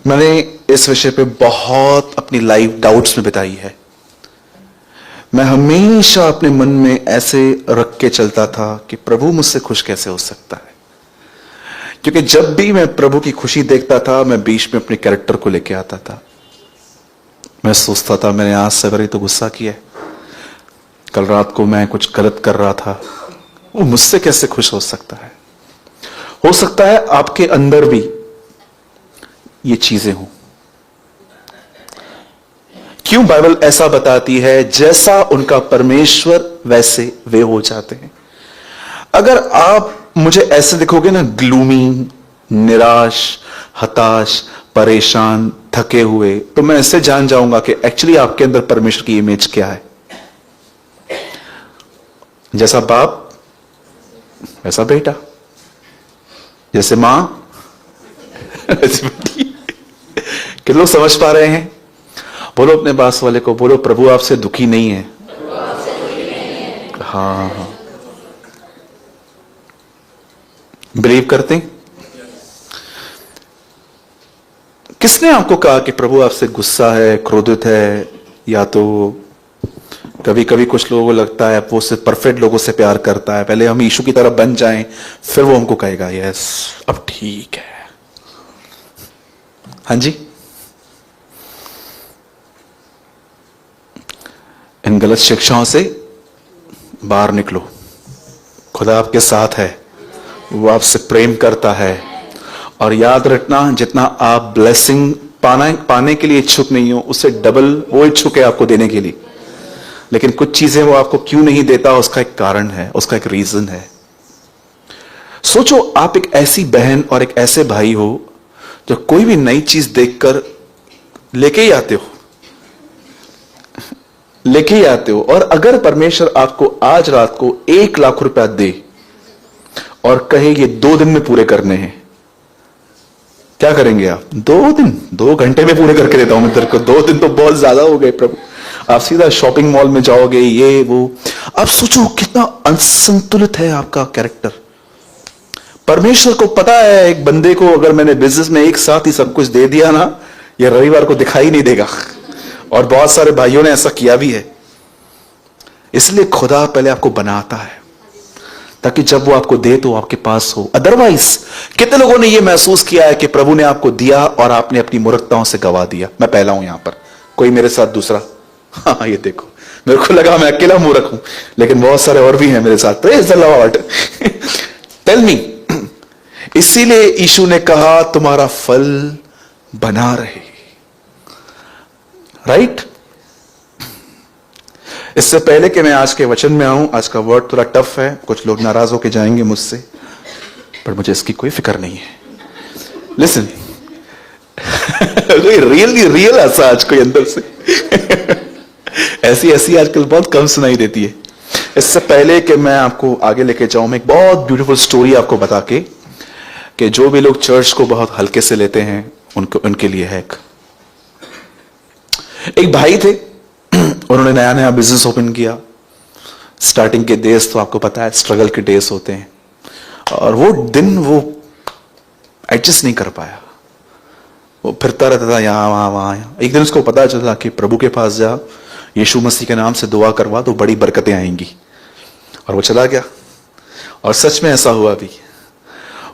मैंने इस विषय पे बहुत अपनी लाइफ डाउट्स में बिताई है। मैं हमेशा अपने मन में ऐसे रख के चलता था कि प्रभु मुझसे खुश कैसे हो सकता है, क्योंकि जब भी मैं प्रभु की खुशी देखता था मैं बीच में अपने कैरेक्टर को लेके आता था। मैं सोचता था मैंने आज सवेरे तो गुस्सा किया, कल रात को मैं कुछ गलत कर रहा था, वो मुझसे कैसे खुश हो सकता है। हो सकता है आपके अंदर भी ये चीजें हों। क्यों बाइबल ऐसा बताती है, जैसा उनका परमेश्वर वैसे वे हो जाते हैं। अगर आप मुझे ऐसे दिखोगे ना, ग्लूमी, निराश, हताश, परेशान, थके हुए, तो मैं ऐसे जान जाऊंगा कि एक्चुअली आपके अंदर परमेश्वर की इमेज क्या है। जैसा बाप वैसा बेटा, जैसे मां वैसी बेटी। कि लोग समझ पा रहे हैं? बोलो अपने पास वाले को, बोलो प्रभु आपसे दुखी नहीं है। हाँ हाँ, बिलीव करते हैं? किसने आपको कहा कि प्रभु आपसे गुस्सा है, क्रोधित है? या तो कभी कभी कुछ लोगों को लगता है वो सिर्फ परफेक्ट लोगों से प्यार करता है, पहले हम यीशु की तरह बन जाएं फिर वो हमको कहेगा यस अब ठीक है। हाँ जी, इन गलत शिक्षाओं से बाहर निकलो। खुदा आपके साथ है, वो आपसे प्रेम करता है। और याद रखना, जितना आप ब्लेसिंग पाने के लिए इच्छुक नहीं हो, उससे डबल वो इच्छुक है आपको देने के लिए। लेकिन कुछ चीजें वो आपको क्यों नहीं देता, उसका एक कारण है, उसका एक रीजन है। सोचो, आप एक ऐसी बहन और एक ऐसे भाई हो जो कोई भी नई चीज देखकर लेके ही आते हो, और अगर परमेश्वर आपको आज रात को 1 लाख रुपया दे और कहे ये 2 दिन में पूरे करने हैं, क्या करेंगे आप? 2 दिन, 2 घंटे में पूरे करके देता हूं मैं तेरे को। 2 दिन तो बहुत ज्यादा हो गए प्रभु। आप सीधा शॉपिंग मॉल में जाओगे, ये वो। आप सोचो कितना असंतुलित है आपका कैरेक्टर। परमेश्वर को पता है एक बंदे को अगर मैंने बिजनेस में एक साथ ही सब कुछ दे दिया ना, ये रविवार को दिखाई नहीं देगा। और बहुत सारे भाइयों ने ऐसा किया भी है। इसलिए खुदा पहले आपको बनाता है ताकि जब वो आपको दे तो आपके पास हो। अदरवाइज कितने लोगों ने यह महसूस किया है कि प्रभु ने आपको दिया और आपने अपनी मूर्खताओं से गवा दिया। मैं पहला हूं यहां पर, कोई मेरे साथ दूसरा? हाँ, ये देखो, मेरे को लगा मैं अकेला मूर्ख हूं, लेकिन बहुत सारे और भी हैं मेरे साथ। Praise the Lord. Tell me, इसीलिए यीशु ने कहा तुम्हारा फल बना रहे, राइट? इससे पहले कि मैं आज के वचन में आऊं, आज का वर्ड थोड़ा टफ है, कुछ लोग नाराज होकर जाएंगे मुझसे, पर मुझे इसकी कोई फिक्र नहीं है। लिसन, कोई रियल हंसा आज कोई अंदर से। ऐसी आजकल बहुत कम सुनाई देती है। इससे पहले कि मैं आपको आगे लेके जाऊं, मैं एक बहुत ब्यूटीफुल स्टोरी आपको बता के, कि जो भी लोग चर्च को बहुत हल्के से लेते हैं उनके लिए है। एक भाई थे, उन्होंने नया नया बिजनेस ओपन किया। स्टार्टिंग के डेज तो आपको पता है स्ट्रगल के डेज होते हैं, और वो दिन वो एडजस्ट नहीं कर पाया। वो फिरता रहता था यहां वहां। एक दिन उसको पता चला कि प्रभु के पास जा, यीशु मसीह के नाम से दुआ करवा तो बड़ी बरकतें आएंगी। और वो चला गया, और सच में ऐसा हुआ भी।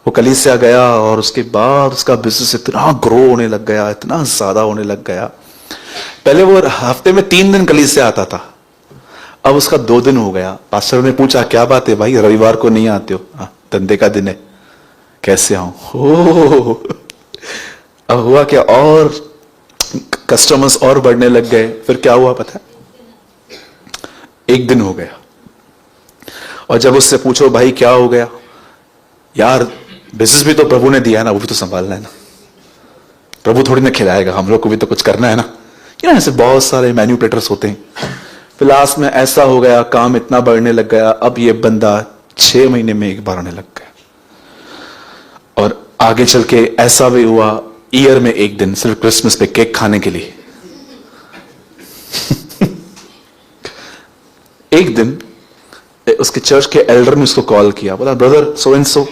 वो कलीसिया गया और उसके बाद उसका बिजनेस इतना ग्रो होने लग गया, इतना ज्यादा होने लग गया। पहले वो हफ्ते में 3 दिन कलीसिया आता था, अब उसका 2 दिन हो गया। पास्टर ने पूछा क्या बात है भाई, रविवार को नहीं आते हो? धंधे का दिन है, कैसे आऊं? अब हुआ क्या, और कस्टमर्स और बढ़ने लग गए। फिर क्या हुआ पता है? 1 दिन हो गया, और जब उससे पूछो भाई क्या हो गया, यार बिजनेस भी तो प्रभु ने दिया है ना, वो भी तो संभालना है ना, प्रभु थोड़ी ना खिलाएगा, हम लोग को भी तो कुछ करना है ना। ऐसे बहुत सारे मैन्युपुलेटर्स होते हैं। फिर लास्ट में ऐसा हो गया, काम इतना बढ़ने लग गया, अब ये बंदा 6 महीने में 1 बार आने लग गया। और आगे चल के ऐसा भी हुआ, ईयर में 1 दिन सिर्फ क्रिसमस पे केक खाने के लिए। एक दिन उसके चर्च के एल्डर ने उसको कॉल किया, बोला ब्रदर सो एंड सो।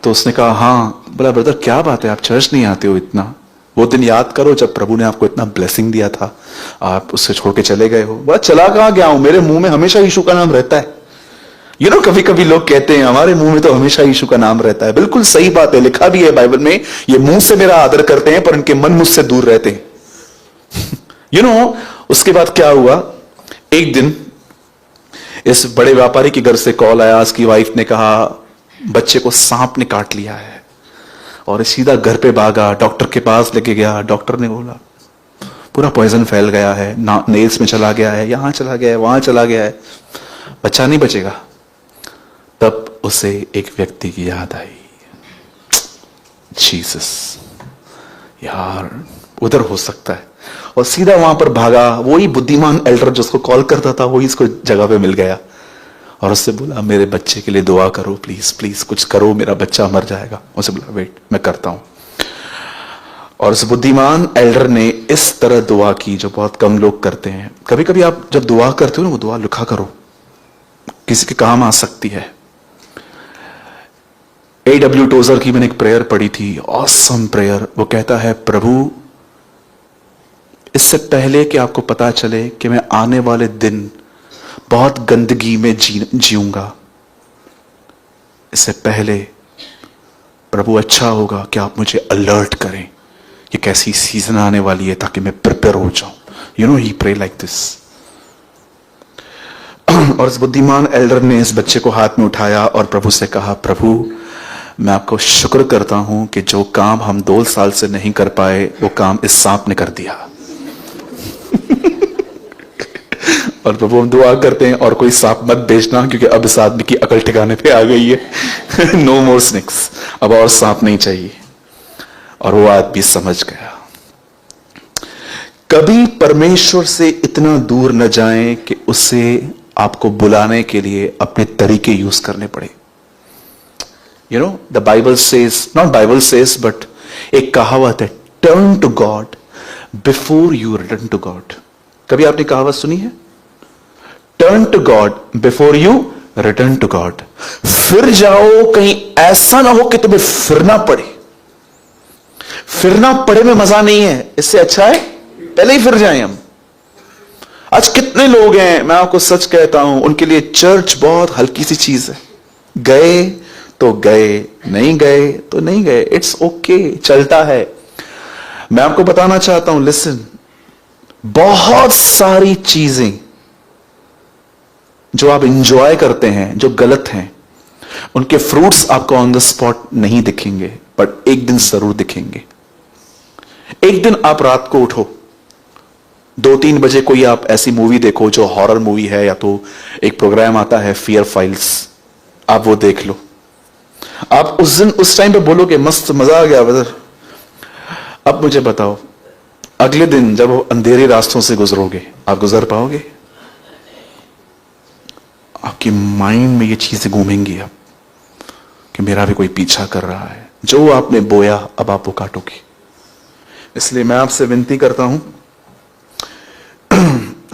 तो उसने कहा हाँ। बोला ब्रदर क्या बात है, आप चर्च नहीं आते हो इतना? वो दिन याद करो जब प्रभु ने आपको इतना ब्लेसिंग दिया था, आप उससे छोड़ के चले गए हो। वह चला कहां गया हूं, मेरे मुंह में हमेशा यीशु का नाम रहता है। कभी कभी लोग कहते हैं हमारे मुंह में तो हमेशा यीशु का नाम रहता है। बिल्कुल सही बात है, लिखा भी है बाइबल में, ये मुंह से मेरा आदर करते हैं पर इनके मन मुझसे दूर रहते हैं। उसके बाद क्या हुआ, एक दिन इस बड़े व्यापारी के घर से कॉल आया। उसकी वाइफ ने कहा बच्चे को सांप ने काट लिया है, और सीधा घर पे भागा, डॉक्टर के पास लेके गया। डॉक्टर ने बोला पूरा पॉइजन फैल गया है, नेल्स में चला गया है, यहां चला गया है, वहां चला गया है, बच्चा नहीं बचेगा। तब उसे एक व्यक्ति की याद आई, जीसस, यार उधर हो सकता है, और सीधा वहां पर भागा। वही बुद्धिमान एल्डर जो उसको कॉल करता था, वही इसको जगह पे मिल गया, और उससे बोला मेरे बच्चे के लिए दुआ करो, प्लीज प्लीज कुछ करो, मेरा बच्चा मर जाएगा। उसे बोला वेट, मैं करता हूं। और उस बुद्धिमान एल्डर ने इस तरह दुआ की जो बहुत कम लोग करते हैं। कभी कभी आप जब दुआ करते हो ना, वो दुआ लिखा करो, किसी के काम आ सकती है। A.W. टोजर की मैंने एक प्रेयर पढ़ी थी, ऑसम प्रेयर। वो कहता है प्रभु, इससे पहले कि आपको पता चले कि मैं आने वाले दिन बहुत गंदगी में जीऊंगा, इससे पहले प्रभु अच्छा होगा कि आप मुझे अलर्ट करें कि कैसी सीजन आने वाली है, ताकि मैं प्रिपेयर हो जाऊं। ही प्रे लाइक दिस। और इस बुद्धिमान एल्डर ने इस बच्चे को हाथ में उठाया और प्रभु से कहा, प्रभु मैं आपको शुक्र करता हूं कि जो काम हम 2 साल से नहीं कर पाए, वो काम इस सांप ने कर दिया। और प्रभु हम दुआ करते हैं और कोई सांप मत भेजना, क्योंकि अब इस आदमी की अकल ठिकाने पे आ गई है। नो मोर स्नेक्स, अब और सांप नहीं चाहिए। और वो आदमी समझ गया। कभी परमेश्वर से इतना दूर न जाएं कि उसे आपको बुलाने के लिए अपने तरीके यूज करने पड़े। The Bible says, not Bible says but एक कहावत है, turn to God before you return to God. कभी आपने कहावत सुनी है? Turn to God before you return to God. फिर जाओ, कहीं ऐसा ना हो कि तुम्हें फिरना पड़े। फिरना पड़े में मजा नहीं है, इससे अच्छा है पहले ही फिर जाएं हम। आज कितने लोग हैं, मैं आपको सच कहता हूं, उनके लिए चर्च बहुत हल्की सी चीज है। गए तो गए, नहीं गए तो नहीं गए, इट्स ओके, चलता है। मैं आपको बताना चाहता हूं, लिसन, बहुत सारी चीजें जो आप इंजॉय करते हैं जो गलत हैं, उनके फ्रूट्स आपको ऑन द स्पॉट नहीं दिखेंगे, बट एक दिन जरूर दिखेंगे। एक दिन आप रात को उठो, 2-3 बजे कोई आप ऐसी मूवी देखो जो हॉरर मूवी है, या तो एक प्रोग्राम आता है फियर फाइल्स, आप वो देख लो। आप उस दिन उस टाइम पे बोलोगे मस्त मजा आ गया ब्रदर। अब मुझे बताओ, अगले दिन जब वो अंधेरे रास्तों से गुजरोगे, आप गुजर पाओगे? आपकी माइंड में ये चीजें घूमेंगी अब कि मेरा भी कोई पीछा कर रहा है। जो आपने बोया अब आप वो काटोगे। इसलिए मैं आपसे विनती करता हूं,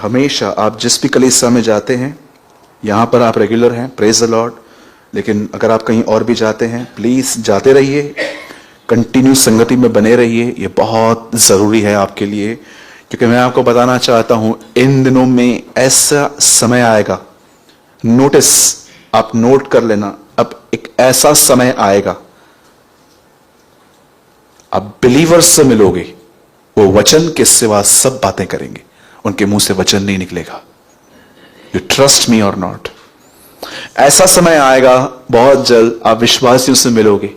हमेशा आप जिस भी कलीसिया में जाते हैं, यहां पर आप रेगुलर हैं, प्रेज द लॉर्ड, लेकिन अगर आप कहीं और भी जाते हैं, प्लीज जाते रहिए, कंटिन्यू संगति में बने रहिए। ये बहुत जरूरी है आपके लिए, क्योंकि मैं आपको बताना चाहता हूं, इन दिनों में ऐसा समय आएगा, नोटिस, आप नोट कर लेना, अब एक ऐसा समय आएगा, आप बिलीवर्स से मिलोगे, वो वचन के सिवा सब बातें करेंगे, उनके मुंह से वचन नहीं निकलेगा। यू ट्रस्ट मी और नॉट। ऐसा समय आएगा बहुत जल्द, आप विश्वासियों से मिलोगे,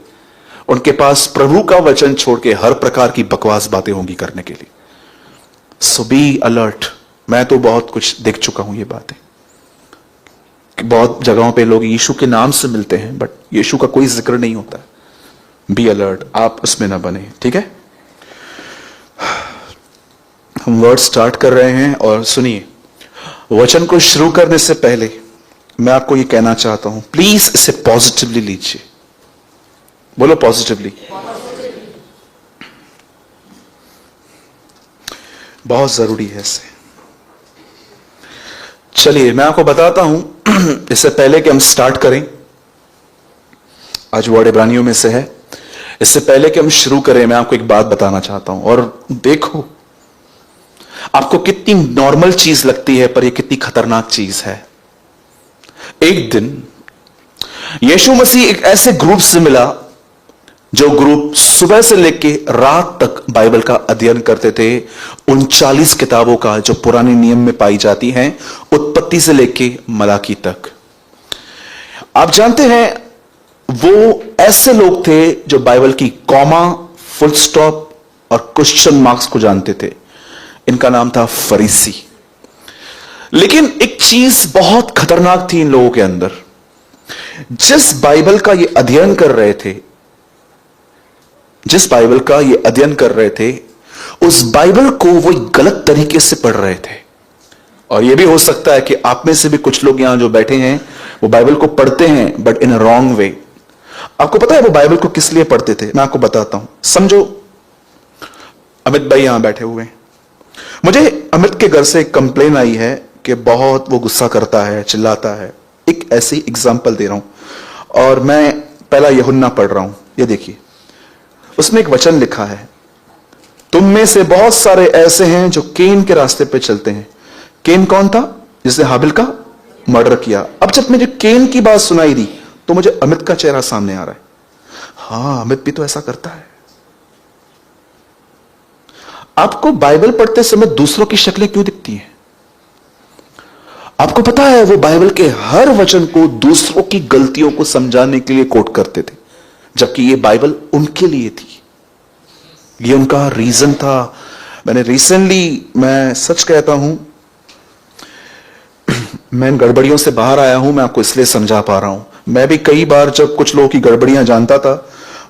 उनके पास प्रभु का वचन छोड़ के हर प्रकार की बकवास बातें होंगी करने के लिए। सो बी अलर्ट। मैं तो बहुत कुछ देख चुका हूं ये बातें, कि बहुत जगहों पे लोग यीशु के नाम से मिलते हैं, बट यीशु का कोई जिक्र नहीं होता है। बी अलर्ट, आप उसमें ना बने, ठीक है? हम वर्ड स्टार्ट कर रहे हैं, और सुनिए, वचन को शुरू करने से पहले मैं आपको ये कहना चाहता हूं, प्लीज इसे पॉजिटिवली लीजिए। बोलो पॉजिटिवली। बहुत जरूरी है इसे। चलिए मैं आपको बताता हूं, इससे पहले कि हम स्टार्ट करें, आज वर्ड इब्रानियों में से है, इससे पहले कि हम शुरू करें, मैं आपको एक बात बताना चाहता हूं, और देखो आपको कितनी नॉर्मल चीज लगती है, पर यह कितनी खतरनाक चीज है। एक दिन यीशु मसीह एक ऐसे ग्रुप से मिला जो ग्रुप सुबह से लेकर रात तक बाइबल का अध्ययन करते थे, 39 किताबों का जो पुराने नियम में पाई जाती हैं, उत्पत्ति से लेकर मलाकी तक। आप जानते हैं वो ऐसे लोग थे जो बाइबल की कॉमा, फुल स्टॉप और क्वेश्चन मार्क्स को जानते थे। इनका नाम था फरीसी। लेकिन एक चीज बहुत खतरनाक थी इन लोगों के अंदर। जिस बाइबल का ये अध्ययन कर रहे थे, जिस बाइबल का ये अध्ययन कर रहे थे, उस बाइबल को वो गलत तरीके से पढ़ रहे थे। और यह भी हो सकता है कि आप में से भी कुछ लोग यहां जो बैठे हैं वो बाइबल को पढ़ते हैं बट इन अ रॉन्ग वे। आपको पता है वो बाइबल को किस लिए पढ़ते थे? मैं आपको बताता हूं। समझो अमित भाई यहां बैठे हुए हैं। मुझे अमित के घर से एक कंप्लेन आई है कि बहुत वो गुस्सा करता है, चिल्लाता है। एक ऐसी एग्जांपल दे रहा हूं और मैं पहला यूहन्ना पढ़ रहा हूं। ये देखिए, उसमें एक वचन लिखा है, तुम में से बहुत सारे ऐसे हैं जो केन के रास्ते पे चलते हैं। केन कौन था? जिसने हाबिल का मर्डर किया। अब जब मुझे केन की बात सुनाई दी तो मुझे अमित का चेहरा सामने आ रहा है। हां, अमित भी तो ऐसा करता है। आपको बाइबल पढ़ते समय दूसरों की शक्लें क्यों दिखती हैं? आपको पता है वो बाइबल के हर वचन को दूसरों की गलतियों को समझाने के लिए कोट करते थे, जबकि ये बाइबल उनके लिए थी। ये उनका रीजन था। मैंने रिसेंटली, मैं सच कहता हूं, मैं इन गड़बड़ियों से बाहर आया हूं। मैं आपको इसलिए समझा पा रहा हूं। मैं भी कई बार जब कुछ लोगों की गड़बड़ियां जानता था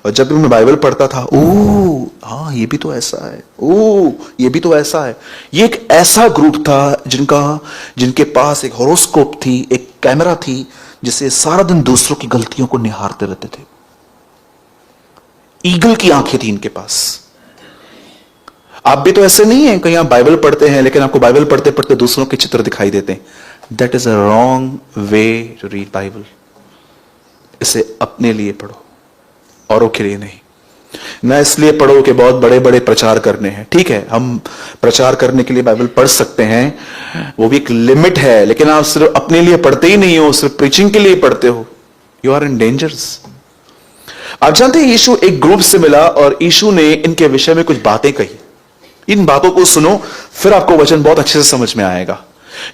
और जब भी मैं बाइबल पढ़ता था, ओ हाँ ये भी तो ऐसा है, ओ ये भी तो ऐसा है। ये एक ऐसा ग्रुप था जिनके पास एक हॉरोस्कोप थी, एक कैमरा थी, जिससे सारा दिन दूसरों की गलतियों को निहारते रहते थे। ईगल की आंखें थी इनके पास। आप भी तो ऐसे नहीं है, कहीं आप बाइबल पढ़ते हैं लेकिन आपको बाइबल पढ़ते पढ़ते दूसरों के चित्र दिखाई देते हैं। That is a wrong way to read Bible. इसे अपने लिए पढ़ो, औरों के लिए नहीं। ना इसलिए पढ़ो कि बहुत बड़े बड़े प्रचार करने हैं। ठीक है, हम प्रचार करने के लिए बाइबल पढ़ सकते हैं, वो भी एक लिमिट है। लेकिन आप सिर्फ अपने लिए पढ़ते ही नहीं हो, सिर्फ प्रीचिंग के लिए पढ़ते हो, यू आर इन डेंजर्स। आप जानते हैं यीशु एक ग्रुप से मिला और यीशु ने इनके विषय में कुछ बातें कही। इन बातों को सुनो, फिर आपको वचन बहुत अच्छे से समझ में आएगा।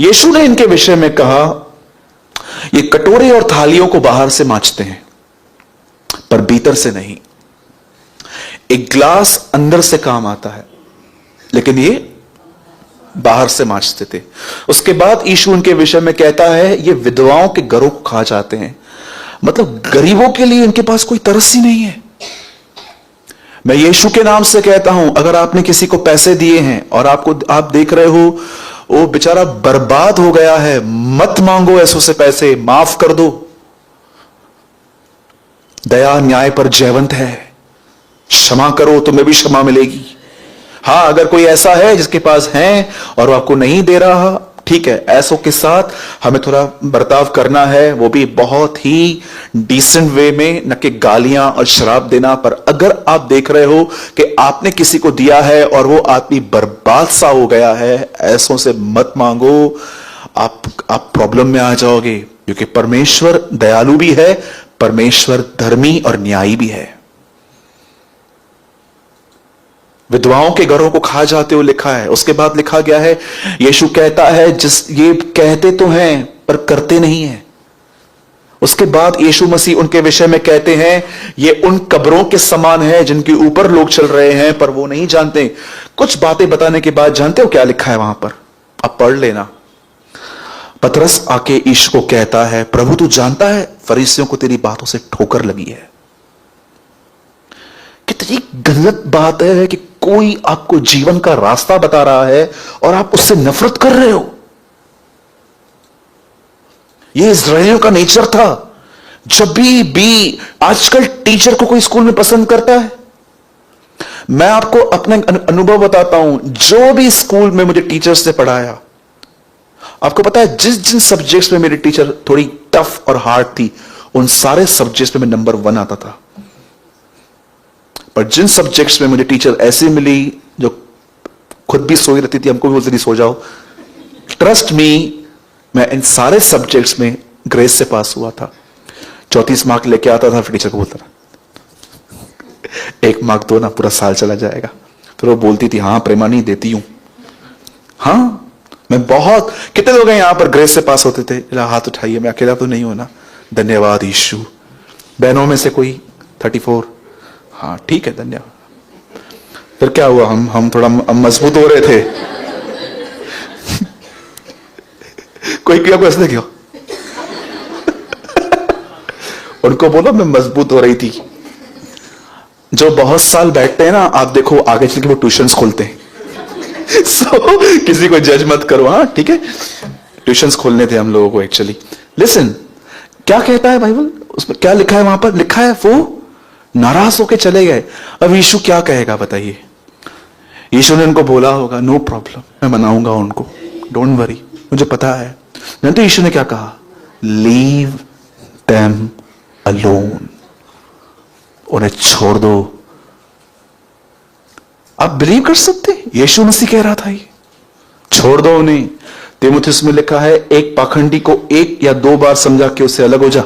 यीशु ने इनके विषय में कहा, ये कटोरे और थालियों को बाहर से मांजते हैं पर भीतर से नहीं। एक ग्लास अंदर से काम आता है लेकिन ये बाहर से मांजते थे। उसके बाद यीशु उनके विषय में कहता है, ये विधवाओं के घरों को खा जाते हैं। मतलब गरीबों के लिए इनके पास कोई तरस ही नहीं है। मैं यीशु के नाम से कहता हूं, अगर आपने किसी को पैसे दिए हैं और आप देख रहे हो वो बेचारा बर्बाद हो गया है, मत मांगो ऐसों से पैसे, माफ कर दो। दया न्याय पर जयवंत है। क्षमा करो, तुम्हें भी क्षमा मिलेगी। हां, अगर कोई ऐसा है जिसके पास है और वो आपको नहीं दे रहा, ठीक है, ऐसों के साथ हमें थोड़ा बर्ताव करना है, वो भी बहुत ही डिसेंट वे में, न कि गालियां और शराब देना। पर अगर आप देख रहे हो कि आपने किसी को दिया है और वो आदमी बर्बाद सा हो गया है, ऐसों से मत मांगो। आप प्रॉब्लम में आ जाओगे, क्योंकि परमेश्वर दयालु भी है, परमेश्वर धर्मी और न्यायी भी है। विधवाओं के घरों को खा जाते हो लिखा है। उसके बाद लिखा गया है, यीशु कहता है, ये कहते तो हैं पर करते नहीं हैं। उसके बाद यीशु मसीह उनके विषय में कहते हैं, ये उन कब्रों के समान है जिनके ऊपर लोग चल रहे हैं पर वो नहीं जानते। कुछ बातें बताने के बाद जानते हो क्या लिखा है वहां पर? आप पढ़ लेना। पतरस आके यीशु को कहता है, प्रभु तू जानता है फरीसियों को तेरी बातों से ठोकर लगी है। कितनी गलत बात है कि कोई आपको जीवन का रास्ता बता रहा है और आप उससे नफरत कर रहे हो। यह इस्राएलियों का नेचर था। जब भी आजकल टीचर को कोई स्कूल में पसंद करता है। मैं आपको अपना अनुभव बताता हूं, जो भी स्कूल में मुझे टीचर्स ने पढ़ाया, आपको पता है जिन सब्जेक्ट्स में मेरी टीचर थोड़ी टफ और हार्ड थी, उन सारे सब्जेक्ट्स में मैं नंबर 1 आता था। और जिन सब्जेक्ट्स में मुझे टीचर ऐसी मिली जो खुद भी सोई रहती थी, हमको भी बोलती थी सो जाओ, ट्रस्ट मी, मैं इन सारे सब्जेक्ट्स में ग्रेस से पास हुआ था। 34 मार्क लेके आता था, फिर टीचर को बोलता था 1 मार्क दो ना, पूरा साल चला जाएगा। फिर वो बोलती थी हाँ प्रेमा नहीं देती हूं। हाँ, मैं बहुत, कितने लोग हैं यहां पर ग्रेस से पास होते थे? हाथ उठाइए, मैं अकेला तो नहीं हूं ना। धन्यवाद यीशु। बहनों में से कोई 34? हाँ ठीक है, धन्यवाद। फिर क्या हुआ, हम थोड़ा मजबूत हो रहे थे। कोई किया, को ऐसे देखियो। उनको बोलो मैं मजबूत हो रही थी। जो बहुत साल बैठते हैं ना, आप देखो आगे चल के वो ट्यूशंस खोलते हैं। किसी को जज मत करो, हाँ ठीक है। ट्यूशंस खोलने थे हम लोगों को एक्चुअली। लिसन, क्या कहता है बाइबल, उसमें क्या लिखा है? वहां पर लिखा है वो नाराज होके चले गए। अब यीशु क्या कहेगा बताइए? यीशु ने उनको बोला होगा नो प्रॉब्लम, मैं मनाऊंगा उनको, डोंट वरी, मुझे पता है। नहीं तो यीशु ने क्या कहा? लीव देम अलोन, उन्हें छोड़ दो। आप बिलीव कर सकते? यीशु मसीह कह रहा था ये, छोड़ दो उन्हें। तीमुथियुस में लिखा है एक पाखंडी को 1 या 2 बार समझा के उससे अलग हो जा।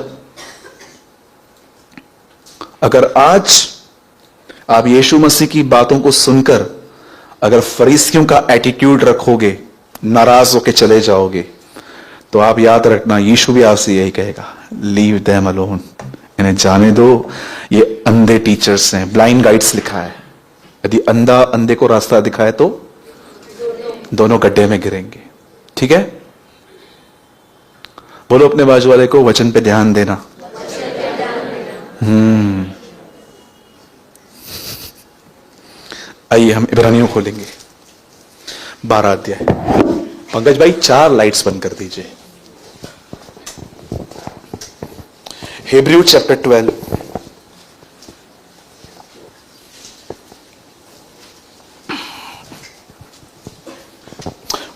अगर आज आप यीशु मसीह की बातों को सुनकर अगर फरीसियों का एटीट्यूड रखोगे, नाराज होके चले जाओगे, तो आप याद रखना यीशु भी आपसे यही कहेगा, लीव देम अलोन, इन्हें जाने दो। ये अंधे टीचर्स हैं, ब्लाइंड गाइड्स लिखा है। यदि अंधा अंधे को रास्ता दिखाए तो दोनों गड्ढे में गिरेंगे। ठीक है, बोलो अपने बाजू वाले को, वचन पे ध्यान देना। आइए हम इब्रानियों खोलेंगे 12 अध्याय। पंकज भाई 4 लाइट्स बंद कर दीजिए। Hebrew chapter 12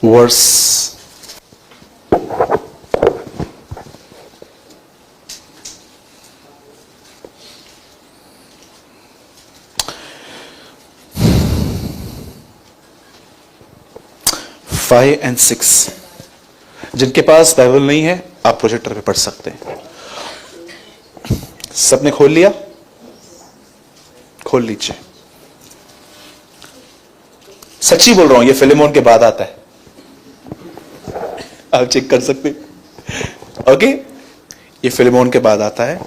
verse 5 and 6। जिनके पास बाइबल नहीं है आप प्रोजेक्टर पे पढ़ सकते हैं। सबने खोल लिया? खोल लीजिए। सच्ची बोल रहा हूं, ये फिलेमोन के बाद आता है, आप चेक कर सकते हैं। ओके, ये फिलेमोन के बाद आता है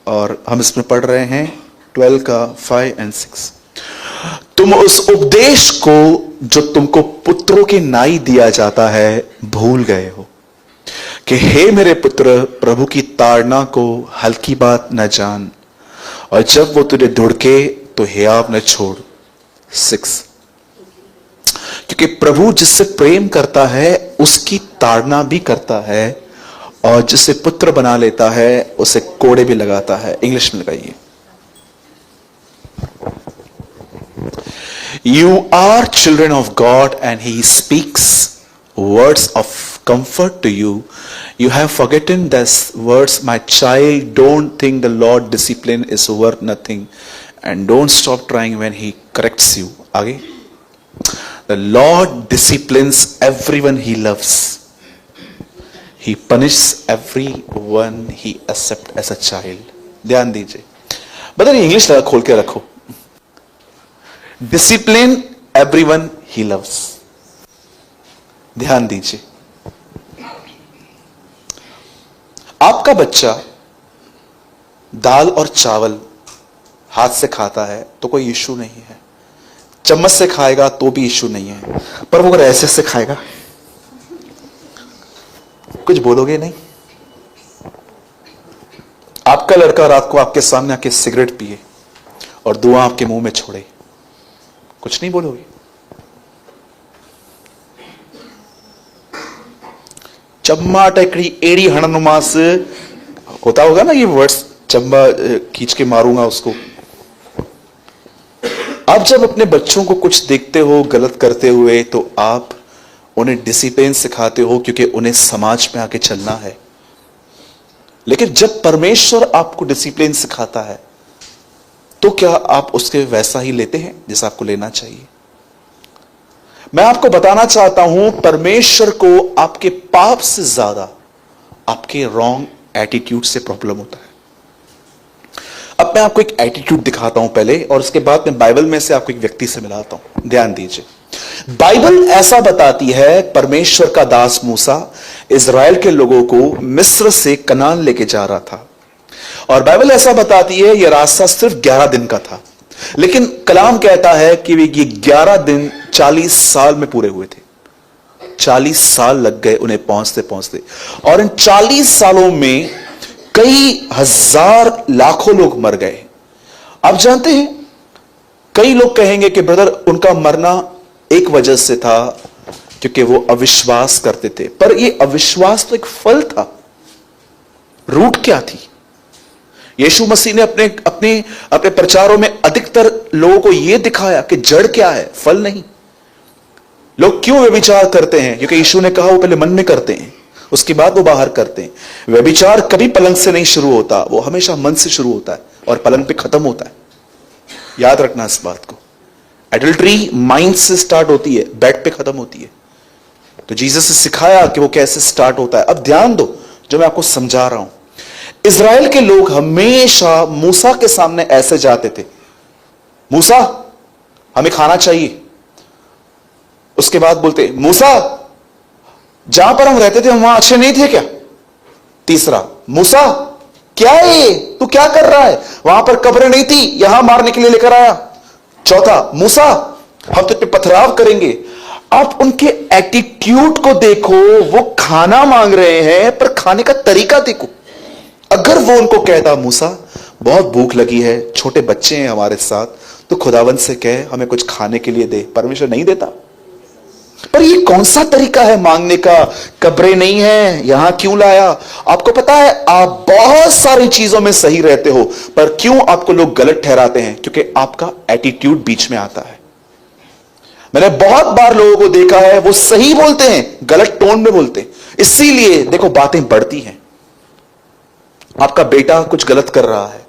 और हम इसमें पढ़ रहे हैं 12 का 5 and 6। तुम उस उपदेश को जो तुमको पुत्रों के नाई दिया जाता है भूल गए हो कि हे मेरे पुत्र, प्रभु की ताड़ना को हल्की बात न जान, और जब वो तुझे ढूंढके तो हियाव न छोड़। 6, क्योंकि प्रभु जिससे प्रेम करता है उसकी ताड़ना भी करता है, और जिसे पुत्र बना लेता है उसे कोड़े भी लगाता है। इंग्लिश में लगाइए। You are children of God and he speaks words of comfort to you. You have forgotten these words, my child. Don't think the Lord discipline is worth nothing, and don't stop trying when he corrects you. आगे, the Lord disciplines everyone he loves. He punishes everyone he accepts as a child. ध्यान दीजिए, बताइए English लगा खोल के रखो। Discipline everyone he loves. ध्यान दीजिए, आपका बच्चा दाल और चावल हाथ से खाता है तो कोई इश्यू नहीं है, चम्मच से खाएगा तो भी इश्यू नहीं है, पर वो अगर ऐसे से खाएगा, कुछ बोलोगे नहीं? आपका लड़का रात को आपके सामने आके सिगरेट पिए और धुआं आपके मुंह में छोड़े, कुछ नहीं बोलोगे? चम्मा टेकड़ी एड़ी हणनुमास होता होगा ना ये वर्ड्स, चम्मा खींच के मारूंगा उसको। आप जब अपने बच्चों को कुछ देखते हो गलत करते हुए तो आप उन्हें डिसिप्लिन सिखाते हो क्योंकि उन्हें समाज में आके चलना है। लेकिन जब परमेश्वर आपको डिसिप्लिन सिखाता है तो क्या आप उसके वैसा ही लेते हैं जैसा आपको लेना चाहिए? मैं आपको बताना चाहता हूं, परमेश्वर को आपके पाप से ज्यादा आपके रॉन्ग एटीट्यूड से प्रॉब्लम होता है। अब मैं आपको एक एटीट्यूड दिखाता हूं पहले, और उसके बाद मैं बाइबल में से आपको एक व्यक्ति से मिलाता हूं। ध्यान दीजिए, बाइबल ऐसा बताती है, परमेश्वर का दास मूसा इज़राइल के लोगों को मिस्र से कनान लेके जा रहा था, और बाइबल ऐसा बताती है यह रास्ता सिर्फ 11 दिन का था, लेकिन कलाम कहता है कि ये 11 दिन 40 साल में पूरे हुए थे। 40 साल लग गए उन्हें पहुंचते पहुंचते, और इन 40 सालों में कई हजार लाखों लोग मर गए। आप जानते हैं, कई लोग कहेंगे कि ब्रदर उनका मरना एक वजह से था क्योंकि वो अविश्वास करते थे, पर ये अविश्वास तो एक फल था। रूट क्या थी? यीशु मसीह ने अपने अपने अपने प्रचारों में अधिकतर लोगों को यह दिखाया कि जड़ क्या है, फल नहीं। लोग क्यों व्यभिचार करते हैं? क्योंकि यीशु ने कहा वो पहले मन में करते हैं, उसके बाद वो बाहर करते हैं। व्यभिचार कभी पलंग से नहीं शुरू होता, वो हमेशा मन से शुरू होता है और पलंग पे खत्म होता है। याद रखना इस बात को। एडल्ट्री माइंड से स्टार्ट होती है, बेड पे खत्म होती है। तो जीसस ने सिखाया कि वो कैसे स्टार्ट होता है। अब ध्यान दो जो मैं आपको समझा रहा हूं। इज़राइल के लोग हमेशा मूसा के सामने ऐसे जाते थे, मूसा हमें खाना चाहिए। उसके बाद बोलते, मूसा जहां पर हम रहते थे हम वहां अच्छे नहीं थे क्या? तीसरा, मूसा क्या है तू क्या कर रहा है? वहां पर कब्रें नहीं थी, यहां मारने के लिए लेकर आया। चौथा, मूसा हम तुझ पे पथराव करेंगे। आप उनके एटीट्यूड को देखो, वो खाना मांग रहे हैं पर खाने का तरीका देखो। अगर वो उनको कहता, मूसा बहुत भूख लगी है, छोटे बच्चे हैं हमारे साथ, तो खुदावंद से कहे हमें कुछ खाने के लिए दे, परमेश्वर नहीं देता। पर ये कौन सा तरीका है मांगने का? कब्रें नहीं है, यहां क्यों लाया? आपको पता है आप बहुत सारी चीजों में सही रहते हो, पर क्यों आपको लोग गलत ठहराते हैं? क्योंकि आपका एटीट्यूड बीच में आता है। मैंने बहुत बार लोगों को देखा है, वो सही बोलते हैं, गलत टोन में बोलते हैं, इसीलिए देखो बातें बढ़ती हैं। आपका बेटा कुछ गलत कर रहा है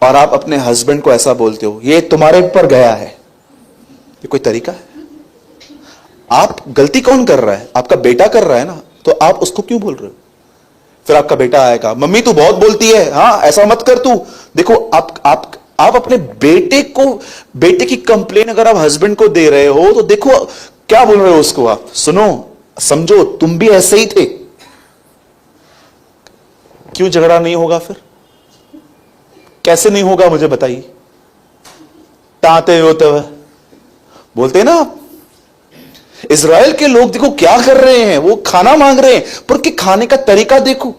और आप अपने हस्बैंड को ऐसा बोलते हो, ये तुम्हारे ऊपर गया है। ये कोई तरीका है? आप गलती कौन कर रहा है? आपका बेटा कर रहा है ना, तो आप उसको क्यों बोल रहे हो? फिर आपका बेटा आएगा, मम्मी तू बहुत बोलती है, हां ऐसा मत कर तू। देखो आप अपने बेटे की कंप्लेन अगर आप हस्बैंड को दे रहे हो, तो देखो क्या बोल रहे हो उसको। आप सुनो, समझो तुम भी ऐसे ही थे। क्यों झगड़ा नहीं होगा? फिर कैसे नहीं होगा मुझे बताइए। ताते हो तो बोलते ना आप। इज़राइल के लोग देखो क्या कर रहे हैं, वो खाना मांग रहे हैं, पर उनके खाने का तरीका देखो।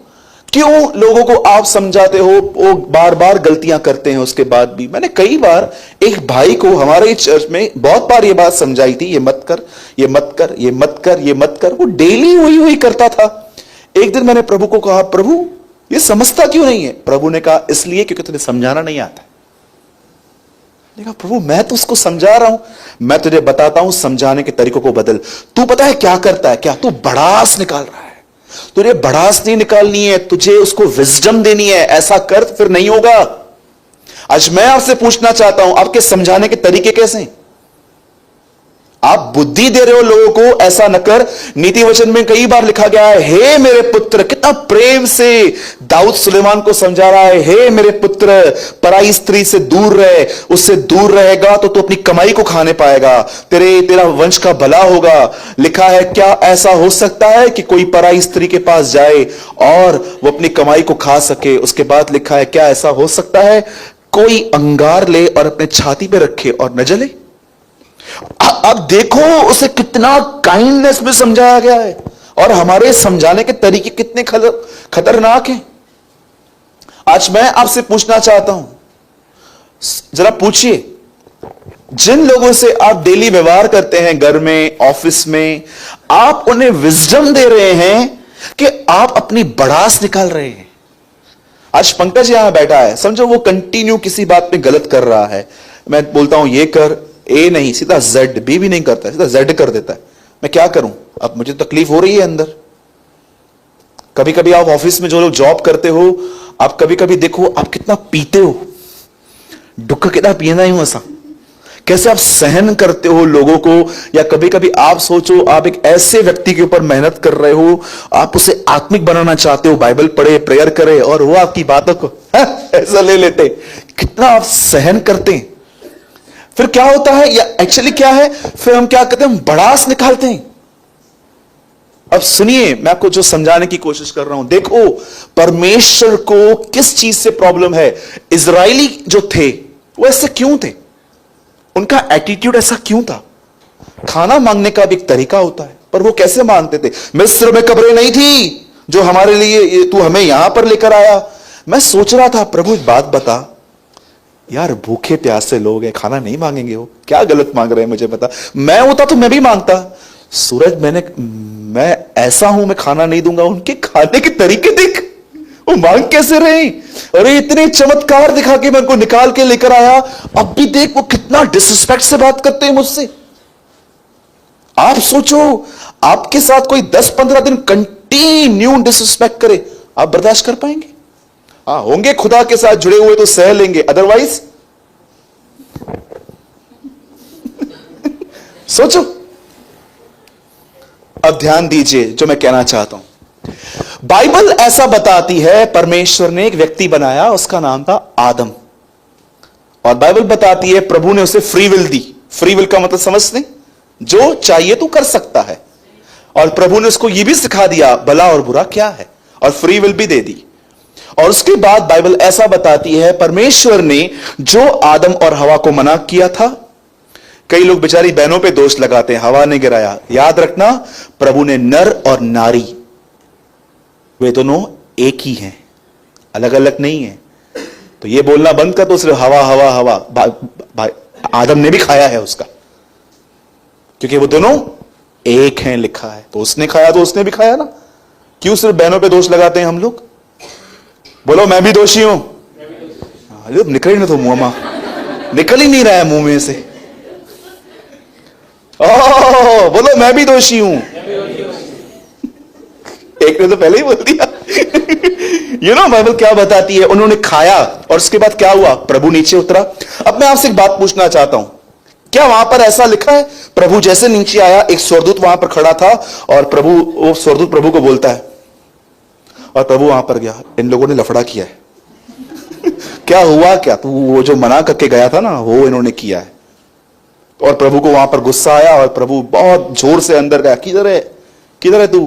क्यों लोगों को आप समझाते हो, वो बार बार गलतियां करते हैं उसके बाद भी। मैंने कई बार एक भाई को हमारे चर्च में बहुत बार ये बात समझाई थी, ये मत कर, ये मत कर, ये मत कर, ये मत कर। वो डेली वही करता था। एक दिन मैंने प्रभु को कहा, प्रभु ये समझता क्यों नहीं है? प्रभु ने कहा, इसलिए क्योंकि तुझे समझाना नहीं आता। देखा, प्रभु मैं तो उसको समझा रहा हूं, मैं तुझे बताता हूं समझाने के तरीकों को बदल। तू पता है क्या करता है? क्या तू भड़ास निकाल रहा है? तुझे भड़ास नहीं निकालनी है, तुझे उसको विजडम देनी है। ऐसा कर फिर नहीं होगा। आज मैं आपसे पूछना चाहता हूं, आपके समझाने के तरीके कैसे हैं? आप बुद्धि दे रहे हो लोगों को, ऐसा न कर। नीति वचन में कई बार लिखा गया है, हे मेरे पुत्र, कितना प्रेम से दाऊद सुलेमान को समझा रहा है, हे मेरे पुत्र पराई स्त्री से दूर रहे, उससे दूर रहेगा तो तू अपनी कमाई को खाने पाएगा, तेरा वंश का भला होगा। लिखा है, क्या ऐसा हो सकता है कि कोई पराई स्त्री के पास जाए और वो अपनी कमाई को खा सके? उसके बाद लिखा है, क्या ऐसा हो सकता है कोई अंगार ले और अपने छाती पे रखे और न जले? अब देखो उसे कितना काइंडनेस में समझाया गया है, और हमारे समझाने के तरीके कितने खतरनाक हैं। आज मैं आपसे पूछना चाहता हूं, जरा पूछिए, जिन लोगों से आप डेली व्यवहार करते हैं, घर में, ऑफिस में, आप उन्हें विजडम दे रहे हैं कि आप अपनी भड़ास निकाल रहे हैं? आज पंकज यहां बैठा है, समझो वो कंटिन्यू किसी बात में गलत कर रहा है। मैं बोलता हूं ये कर, ए नहीं, सीधा जेड, बी भी नहीं करता, सीधा जेड कर देता है। मैं क्या करूं? अब मुझे तकलीफ हो रही है अंदर। कभी कभी आप ऑफिस में जो लोग जॉब करते हो, आप कभी कभी देखो आप कितना पीते हो। दुख केड़ा पींदा आहियूं असां। कैसे आप सहन करते हो लोगों को। या कभी कभी आप सोचो, आप एक ऐसे व्यक्ति के ऊपर मेहनत कर रहे हो, आप उसे आत्मिक बनाना चाहते हो, बाइबल पढ़े, प्रेयर करे, और वो आपकी बातों को ऐसा ले लेते। कितना आप सहन करते हैं। फिर क्या होता है, या एक्चुअली क्या है, फिर हम क्या करते हैं, हम भड़ास निकालते हैं। अब सुनिए, मैं आपको जो समझाने की कोशिश कर रहा हूं, देखो परमेश्वर को किस चीज से प्रॉब्लम है। इजरायली जो थे वो ऐसे क्यों थे, उनका एटीट्यूड ऐसा क्यों था। खाना मांगने का भी एक तरीका होता है, पर वो कैसे मांगते थे। मिस्र में कब्रें नहीं थी जो हमारे लिए तू हमें यहां पर लेकर आया। मैं सोच रहा था, प्रभु एक बात बता, यार भूखे प्यासे लोग हैं, खाना नहीं मांगेंगे, वो क्या गलत मांग रहे हैं मुझे बता। मैं होता तो मैं भी मांगता, सूरज मैं ऐसा हूं, मैं खाना नहीं दूंगा। उनके खाने के तरीके देख, वो मांग कैसे रहे। अरे इतने चमत्कार दिखा के मैं उनको निकाल के लेकर आया, अब भी देख वो कितना डिसरिस्पेक्ट से बात करते हैं मुझसे। आप सोचो, आपके साथ कोई 10-15 दिन कंटिन्यू डिसरिस्पेक्ट करे, आप बर्दाश्त कर पाएंगे। होंगे खुदा के साथ जुड़े हुए तो सह लेंगे, अदरवाइज सोचो। अब ध्यान दीजिए जो मैं कहना चाहता हूं। बाइबल ऐसा बताती है, परमेश्वर ने एक व्यक्ति बनाया, उसका नाम था आदम। और बाइबल बताती है प्रभु ने उसे free will the. Free will का मतलब समझते, जो चाहिए तो कर सकता है। और प्रभु ने उसको यह भी सिखा दिया भला और बुरा क्या है, और फ्री विल भी दे दी। और उसके बाद बाइबल ऐसा बताती है, परमेश्वर ने जो आदम और हवा को मना किया था, कई लोग बेचारी बहनों पे दोष लगाते हैं, हवा ने गिराया। याद रखना, प्रभु ने नर और नारी, वे दोनों एक ही हैं, अलग अलग नहीं है। तो ये बोलना बंद कर दो सिर्फ हवा हवा हवा। आदम ने भी खाया है उसका, क्योंकि वो दोनों एक हैं लिखा है। तो उसने खाया तो उसने भी खाया ना। क्यों सिर्फ बहनों पे दोष लगाते हैं हम लोग। बोलो मैं भी दोषी हूं। निकल ही ना, तो मुंह में निकल ही नहीं रहा है मुंह में से। बोलो मैं भी दोषी हूं। एक ने तो पहले ही बोल दिया। बाइबल क्या बताती है, उन्होंने खाया और उसके बाद क्या हुआ, प्रभु नीचे उतरा। अब मैं आपसे एक बात पूछना चाहता हूं, क्या वहां पर ऐसा लिखा है, प्रभु जैसे नीचे आया एक स्वर्गदूत वहां पर खड़ा था और वो स्वर्गदूत प्रभु को बोलता है, और प्रभु वहां पर गया, इन लोगों ने लफड़ा किया है। क्या हुआ, क्या तू वो जो मना करके गया था ना, वो इन्होंने किया है। और प्रभु को वहां पर गुस्सा आया और प्रभु बहुत जोर से अंदर गया, किधर है तू।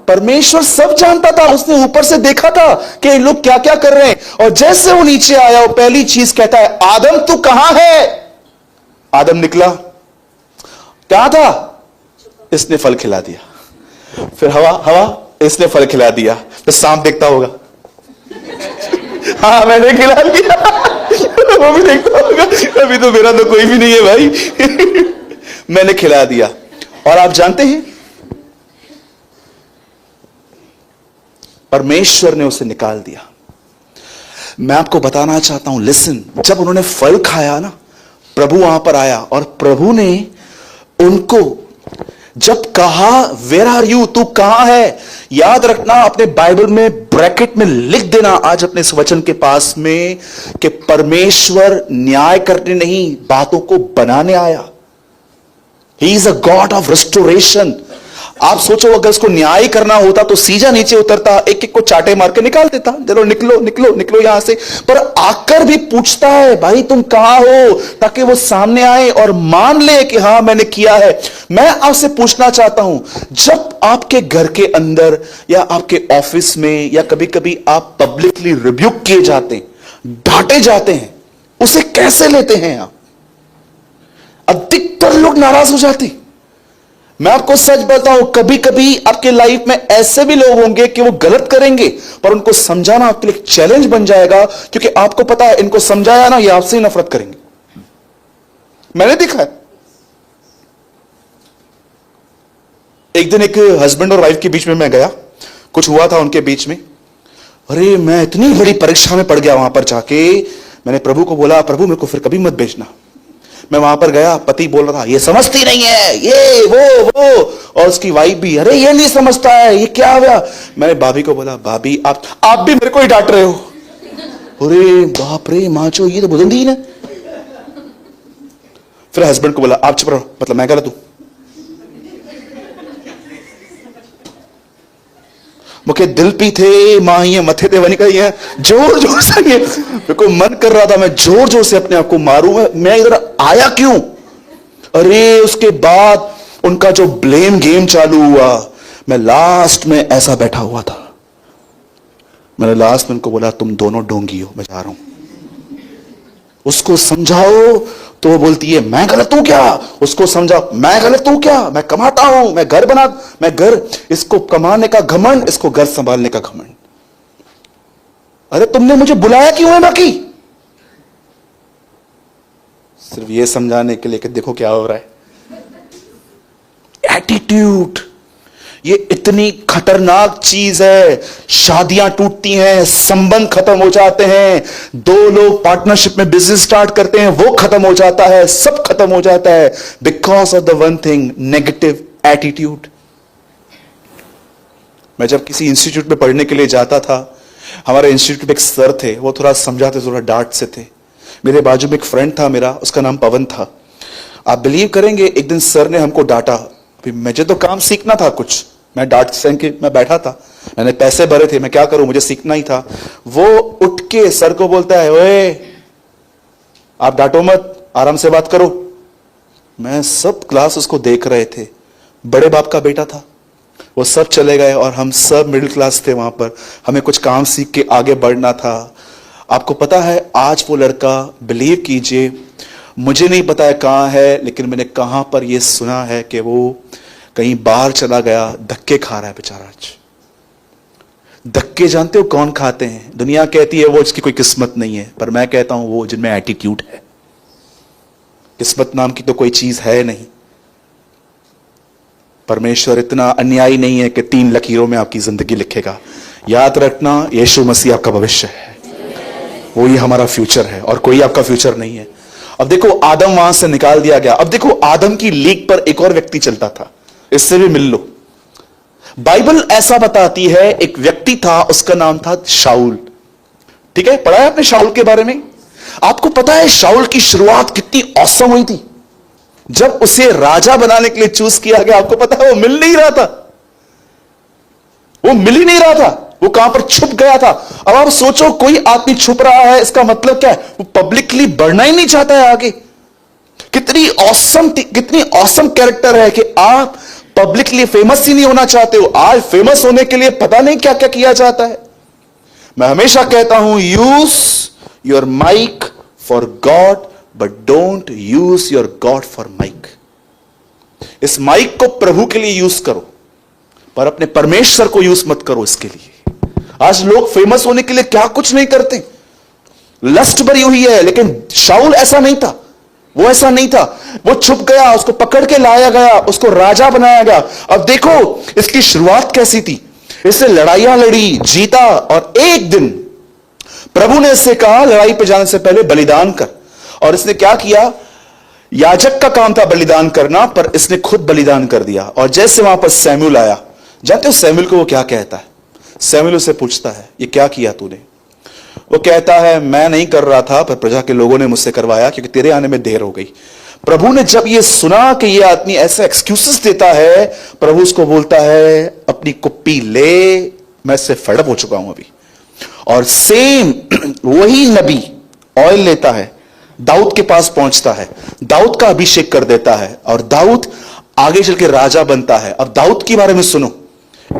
परमेश्वर सब जानता था, उसने ऊपर से देखा था कि ये लोग क्या क्या कर रहे हैं। और जैसे वो नीचे आया, वो पहली चीज कहता है, आदम तू कहां है। आदम निकला, क्या था, इसने फल खिला दिया। फिर हवा इसने फल खिला दिया। तो सांप देखता होगा, हाँ मैंने खिला दिया। वो भी देखता होगा, अभी तो मेरा तो कोई भी नहीं है भाई। मैंने खिला दिया। और आप जानते हैं, परमेश्वर ने उसे निकाल दिया। मैं आपको बताना चाहता हूं, लिसन, जब उन्होंने फल खाया ना, प्रभु वहां पर आया और प्रभु ने उनको जब कहा, वेयर आर यू, तू कहां है। याद रखना, अपने बाइबल में ब्रैकेट में लिख देना आज अपने इस वचन के पास में, कि परमेश्वर न्याय करने नहीं, बातों को बनाने आया। He is a God of restoration. आप सोचो, अगर उसको न्याय करना होता तो सीधा नीचे उतरता, एक एक को चाटे मार के निकाल देता, चलो निकलो निकलो निकलो यहां से। पर आकर भी पूछता है, भाई तुम कहां हो, ताकि वो सामने आए और मान ले कि हां मैंने किया है। मैं आपसे पूछना चाहता हूं, जब आपके घर के अंदर या आपके ऑफिस में या कभी कभी आप पब्लिकली रिब्यूक किए जाते हैं, डांटे जाते हैं, उसे कैसे लेते हैं आप। अधिकतर लोग नाराज हो जाते। मैं आपको सच बताऊं, कभी कभी आपके लाइफ में ऐसे भी लोग होंगे कि वो गलत करेंगे, पर उनको समझाना आपके लिए चैलेंज बन जाएगा, क्योंकि आपको पता है इनको समझाया ना, ये आपसे ही नफरत करेंगे। मैंने देखा है, एक दिन एक हस्बैंड और वाइफ के बीच में मैं गया, कुछ हुआ था उनके बीच में। अरे मैं इतनी बड़ी परीक्षा में पड़ गया वहां पर जाके। मैंने प्रभु को बोला, प्रभु मेरे को फिर कभी मत भेजना। मैं वहां पर गया, पति बोल रहा था, ये समझती नहीं है, ये वो, और उसकी वाइफ भी, अरे ये नहीं समझता है, ये क्या हुआ। मैंने भाभी को बोला, भाभी आप भी मेरे को ही डांट रहे हो। अरे बाप रे माचो, ये तो बुलंदी ना। फिर हस्बैंड को बोला आप चुप रहो, मतलब मैं गलत हूं। मुखे दिल पी थे मां ये मथे ते वनी कही है, जोर जोर से ये मेरे को मन कर रहा था मैं जोर जोर से अपने आप को मारूं। मैं इधर आया क्यों? अरे उसके बाद उनका जो ब्लेम गेम चालू हुआ, मैं लास्ट में ऐसा बैठा हुआ था। मैंने लास्ट में उनको बोला तुम दोनों डोंगी हो, मैं जा रहा हूं। उसको समझाओ तो वो बोलती है मैं गलत हूं क्या? उसको समझाओ मैं गलत हूं क्या? मैं कमाता हूं, मैं घर, इसको कमाने का घमंड, इसको घर संभालने का घमंड। अरे तुमने मुझे बुलाया क्यों है बाकी? सिर्फ ये समझाने के लिए कि देखो क्या हो रहा है। एटीट्यूड, ये इतनी खतरनाक चीज है। शादियां टूटती हैं, संबंध खत्म हो जाते हैं, दो लोग पार्टनरशिप में बिजनेस स्टार्ट करते हैं, वो खत्म हो जाता है, सब खत्म हो जाता है because of the one thing, negative attitude. मैं जब किसी इंस्टीट्यूट में पढ़ने के लिए जाता था, हमारे इंस्टीट्यूट में एक सर थे, वो थोड़ा समझाते, थोड़ा डांट से थे। मेरे बाजू में एक फ्रेंड था मेरा, उसका नाम पवन था। आप बिलीव करेंगे, एक दिन सर ने हमको डांटा। मुझे तो काम सीखना था कुछ, मैं डांट से के मैं बैठा था, मैंने पैसे भरे थे, मैं क्या करूं, मुझे सीखना ही था। वो उठ के सर को बोलता है ओए आप डांटो मत, आराम से बात करो। मैं सब क्लास उसको देख रहे थे, बड़े बाप का बेटा था। वो सब चले गए और हम सब मिडिल क्लास थे वहां पर, हमें कुछ काम सीख के आगे बढ़ना था। आपको पता है आज वो लड़का, बिलीव कीजिए, मुझे नहीं पता है कहां है, लेकिन मैंने कहां पर यह सुना है कि वो कहीं बाहर चला गया, धक्के खा रहा है बेचारा आज। धक्के जानते हो कौन खाते हैं? दुनिया कहती है वो इसकी कोई किस्मत नहीं है, पर मैं कहता हूं वो जिनमें एटीट्यूड है। किस्मत नाम की तो कोई चीज है नहीं। परमेश्वर इतना अन्यायी नहीं है कि 3 लकीरों में आपकी जिंदगी लिखेगा। याद रखना, यीशु मसीह आपका भविष्य है, वही हमारा फ्यूचर है और कोई आपका फ्यूचर नहीं है। अब देखो आदम वहां से निकाल दिया गया। अब देखो आदम की लीक पर एक और व्यक्ति चलता था, इससे भी मिल लो। बाइबल ऐसा बताती है एक व्यक्ति था, उसका नाम था शाऊल। ठीक है, पढ़ा है आपने शाऊल के बारे में? आपको पता है शाऊल की शुरुआत कितनी औसम हुई थी? जब उसे राजा बनाने के लिए चूज किया गया, आपको पता है वो मिल नहीं रहा था, वो मिल ही नहीं रहा था, वो कहां पर छुप गया था। अब आप सोचो, कोई आदमी छुप रहा है, इसका मतलब क्या है? वो पब्लिकली बढ़ना ही नहीं चाहता है आगे। कितनी औसम कैरेक्टर है कि आप पब्लिकली फेमस ही नहीं होना चाहते हो। आज फेमस होने के लिए पता नहीं क्या क्या किया जाता है। मैं हमेशा कहता हूं, use your mic for God but don't use your God for mic. इस माइक को प्रभु के लिए यूज करो, पर अपने परमेश्वर को यूज मत करो इसके लिए। आज लोग फेमस होने के लिए क्या कुछ नहीं करते, लस्ट भरी हुई है। लेकिन शाऊल ऐसा नहीं था, वो ऐसा नहीं था। वो छुप गया, उसको पकड़ के लाया गया, उसको राजा बनाया गया। अब देखो इसकी शुरुआत कैसी थी। इसने लड़ाइयां लड़ी, जीता, और एक दिन प्रभु ने इससे कहा लड़ाई पे जाने से पहले बलिदान कर। और इसने क्या किया? याजक का काम था बलिदान करना, पर इसने खुद बलिदान कर दिया। और जैसे वहां पर सैमुएल आया, जानते हो सैमुएल को वो क्या कहता है? सैमुएल उसे पूछता है ये क्या किया तूने? वो कहता है मैं नहीं कर रहा था, पर प्रजा के लोगों ने मुझसे करवाया क्योंकि तेरे आने में देर हो गई। प्रभु ने जब ये सुना कि ये आदमी ऐसे एक्सक्यूजेस देता है, प्रभु उसको बोलता है अपनी कुप्पी ले, मैं इससे फेडअप हो चुका हूं अभी। और सेम वही नबी ऑयल लेता है, दाऊद के पास पहुंचता है, दाऊद का अभिषेक कर देता है, और दाऊद आगे चल के राजा बनता है। अब दाऊद के बारे में सुनो।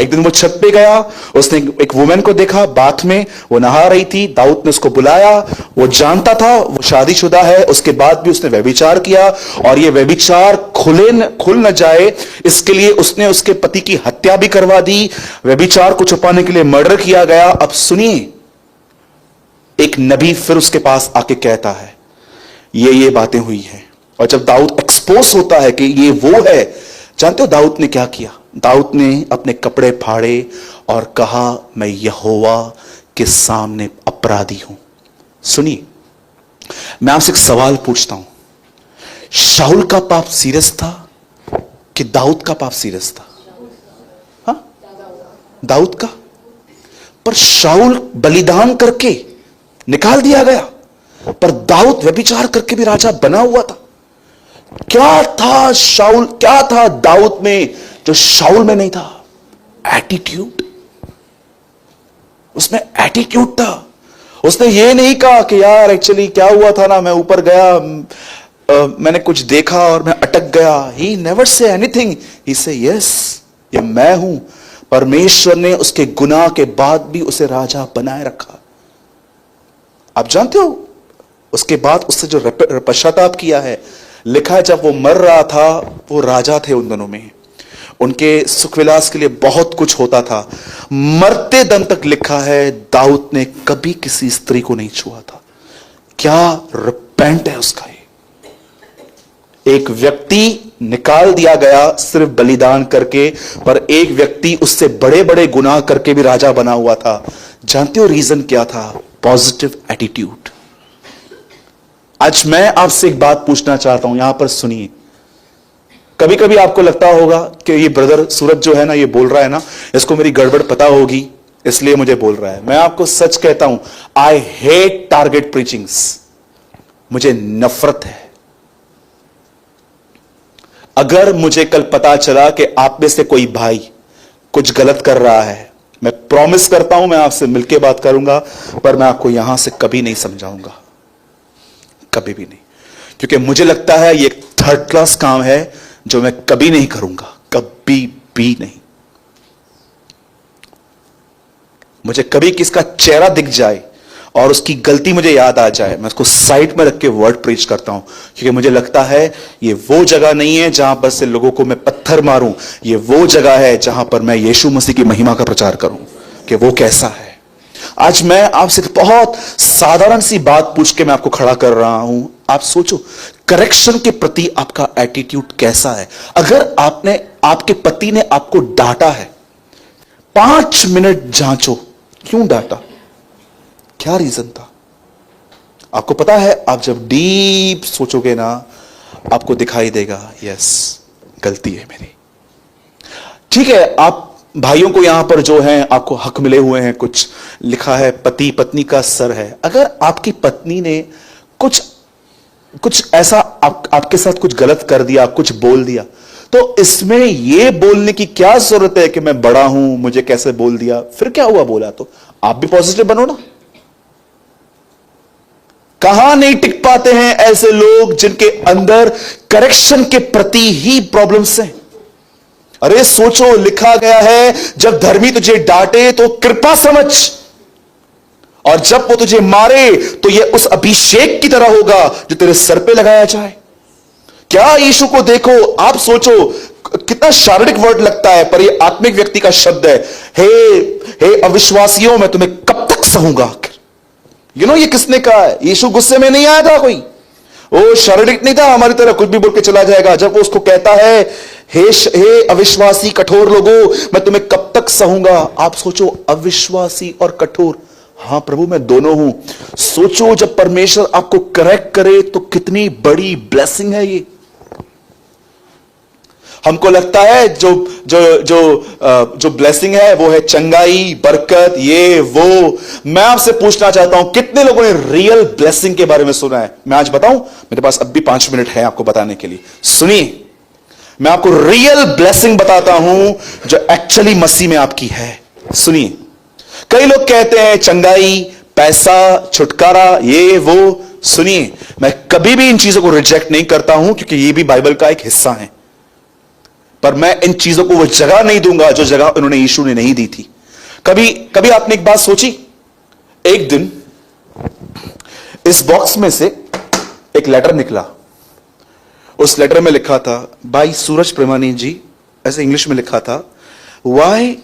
एक दिन वो छत पे गया, उसने एक वुमेन को देखा बाथ में, वो नहा रही थी। दाऊद ने उसको बुलाया, वो जानता था वो शादीशुदा है, उसके बाद भी उसने व्यभिचार किया, और ये व्यभिचार खुल न जाए इसके लिए उसने उसके पति की हत्या भी करवा दी। व्यभिचार को छुपाने के लिए मर्डर किया गया। अब सुनिए, एक नबी फिर उसके पास आके कहता है ये बातें हुई हैं। और जब दाऊद एक्सपोज होता है कि ये वो है, जानते हो दाऊद ने क्या किया? दाऊद ने अपने कपड़े फाड़े और कहा मैं यहोवा के सामने अपराधी हूं। सुनिए, मैं आपसे एक सवाल पूछता हूं, शाऊल का पाप सीरियस था कि दाऊद का पाप सीरियस था? दाऊद का। पर शाऊल बलिदान करके निकाल दिया गया, पर दाऊद व्यभिचार करके भी राजा बना हुआ था। क्या था शाऊल, क्या था दाऊद में जो शाऊल में नहीं था? एटीट्यूड। उसमें एटीट्यूड था। उसने ये नहीं कहा कि यार एक्चुअली क्या हुआ था ना, मैं ऊपर गया, मैंने कुछ देखा और मैं अटक गया। ही नेवर से एनीथिंग, ही से यस, ये मैं हूं। परमेश्वर ने उसके गुनाह के बाद भी उसे राजा बनाए रखा। आप जानते हो उसके बाद उससे जो पश्चाताप किया है, लिखा है जब वो मर रहा था, वो राजा थे उन दिनों में, उनके सुखविलास के लिए बहुत कुछ होता था। मरते दम तक लिखा है दाऊद ने कभी किसी स्त्री को नहीं छुआ था। क्या रिपेंट है उसका। एक व्यक्ति निकाल दिया गया सिर्फ बलिदान करके, पर एक व्यक्ति उससे बड़े बड़े गुनाह करके भी राजा बना हुआ था। जानते हो रीजन क्या था? Positive attitude. आज मैं आपसे एक बात पूछना चाहता हूं, यहां पर सुनिए। कभी कभी आपको लगता होगा कि ये ब्रदर सूरज जो है ना, ये बोल रहा है ना, इसको मेरी गड़बड़ पता होगी इसलिए मुझे बोल रहा है। मैं आपको सच कहता हूं, आई हेट टारगेट प्रीचिंग्स। मुझे नफरत है। अगर मुझे कल पता चला कि आप में से कोई भाई कुछ गलत कर रहा है, मैं प्रॉमिस करता हूं मैं आपसे मिलकर बात करूंगा, पर मैं आपको यहां से कभी नहीं समझाऊंगा, कभी भी नहीं। क्योंकि मुझे लगता है ये एक थर्ड क्लास काम है जो मैं कभी नहीं करूंगा, कभी भी नहीं। मुझे कभी किसका चेहरा दिख जाए और उसकी गलती मुझे याद आ जाए, मैं उसको साइड में रख के वर्ड प्रीच करता हूं। क्योंकि मुझे लगता है ये वो जगह नहीं है जहां पर से लोगों को मैं पत्थर मारूं, ये वो जगह है जहां पर मैं यीशु मसीह की महिमा का प्रचार करूं कि वो कैसा है। आज मैं आपसे बहुत साधारण सी बात पूछ के मैं आपको खड़ा कर रहा हूं। आप सोचो, करेक्शन के प्रति आपका एटीट्यूड कैसा है? अगर आपके पति ने आपको डांटा है, 5 मिनट जांचो, क्यों डांटा, क्या रीजन था? आपको पता है, आप जब डीप सोचोगे ना, आपको दिखाई देगा यस, गलती है मेरी। ठीक है, आप भाइयों को यहां पर जो है आपको हक मिले हुए हैं, कुछ लिखा है पति पत्नी का सर है। अगर आपकी पत्नी ने कुछ ऐसा आपके साथ कुछ गलत कर दिया, कुछ बोल दिया, तो इसमें यह बोलने की क्या जरूरत है कि मैं बड़ा हूं, मुझे कैसे बोल दिया? फिर क्या हुआ, बोला तो आप भी पॉजिटिव बनो ना। कहां नहीं टिक पाते हैं ऐसे लोग जिनके अंदर करेक्शन के प्रति ही प्रॉब्लम्स हैं। अरे सोचो, लिखा गया है जब धर्मी तुझे डांटे तो कृपा समझ, और जब वो तुझे मारे तो यह उस अभिषेक की तरह होगा जो तेरे सर पे लगाया जाए। क्या यीशु को देखो, आप सोचो कितना शारीरिक वर्ड लगता है, पर यह आत्मिक व्यक्ति का शब्द है। हे अविश्वासियों, मैं तुम्हें कब तक सहूंगा। ये किसने कहा है? यीशु गुस्से में नहीं आया था कोई, वो शारीरिक नहीं था हमारी तरह कुछ भी बोल के चला जाएगा। जब वो उसको कहता है हे अविश्वासी कठोर लोगों, मैं तुम्हें कब तक सहूंगा। आप सोचो, अविश्वासी और कठोर, हां प्रभु मैं दोनों हूं। सोचो जब परमेश्वर आपको करेक्ट करे तो कितनी बड़ी ब्लेसिंग है ये। हमको लगता है जो ब्लेसिंग है वो है चंगाई, बरकत, ये वो। मैं आपसे पूछना चाहता हूं, कितने लोगों ने रियल ब्लेसिंग के बारे में सुना है? मैं आज बताऊं, मेरे पास अब भी 5 मिनट है आपको बताने के लिए। सुनिए, मैं आपको रियल ब्लेसिंग बताता हूं जो एक्चुअली मसीह में आपकी है। सुनिए, कई लोग कहते हैं चंगाई, पैसा, छुटकारा, ये वो। सुनिए, मैं कभी भी इन चीजों को रिजेक्ट नहीं करता हूं क्योंकि ये भी बाइबल का एक हिस्सा है, पर मैं इन चीजों को वो जगह नहीं दूंगा जो जगह उन्होंने यीशु ने नहीं दी थी। कभी आपने एक बात सोची? एक दिन इस बॉक्स में से एक लेटर निकला। उस लेटर में लिखा था, भाई सूरज प्रेमानी जी, ऐसे इंग्लिश में लिखा था, वाई,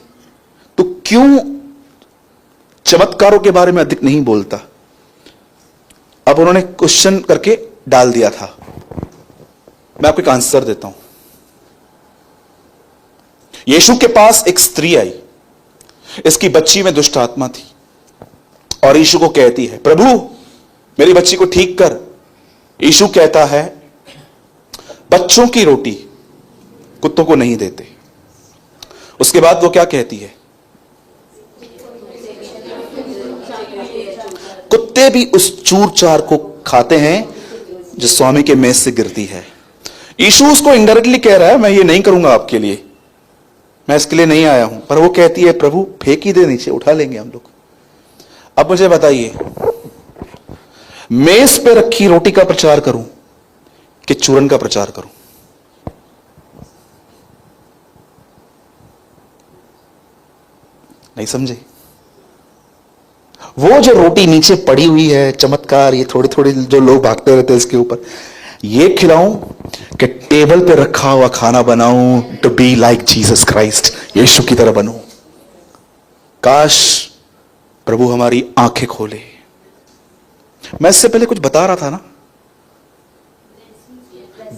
तो क्यों चमत्कारों के बारे में अधिक नहीं बोलता? अब उन्होंने क्वेश्चन करके डाल दिया था। मैं आपको एक आंसर देता हूं। यीशु के पास एक स्त्री आई, इसकी बच्ची में दुष्ट आत्मा थी, और यीशु को कहती है, प्रभु मेरी बच्ची को ठीक कर। यीशु कहता है, बच्चों की रोटी कुत्तों को नहीं देते। उसके बाद वो क्या कहती है? कुत्ते भी उस चूर चार को खाते हैं जो स्वामी के मेज से गिरती है। यीशु उसको इनडायरेक्टली कह रहा है, मैं ये नहीं करूंगा आपके लिए, मैं इसके लिए नहीं आया हूं। पर वो कहती है, प्रभु फेंक ही दे नीचे, उठा लेंगे हम लोग। अब मुझे बताइए, मेज पे रखी रोटी का प्रचार करूं कि चूरन का प्रचार करूं? नहीं समझे? वो जो रोटी नीचे पड़ी हुई है, चमत्कार, ये थोड़ी थोड़ी जो लोग भागते रहते हैं इसके ऊपर, ये खिलाऊं कि टेबल पे रखा हुआ खाना बनाऊं to be like Jesus Christ, यीशु की तरह बनूं? काश प्रभु हमारी आंखें खोले। मैं इससे पहले कुछ बता रहा था ना,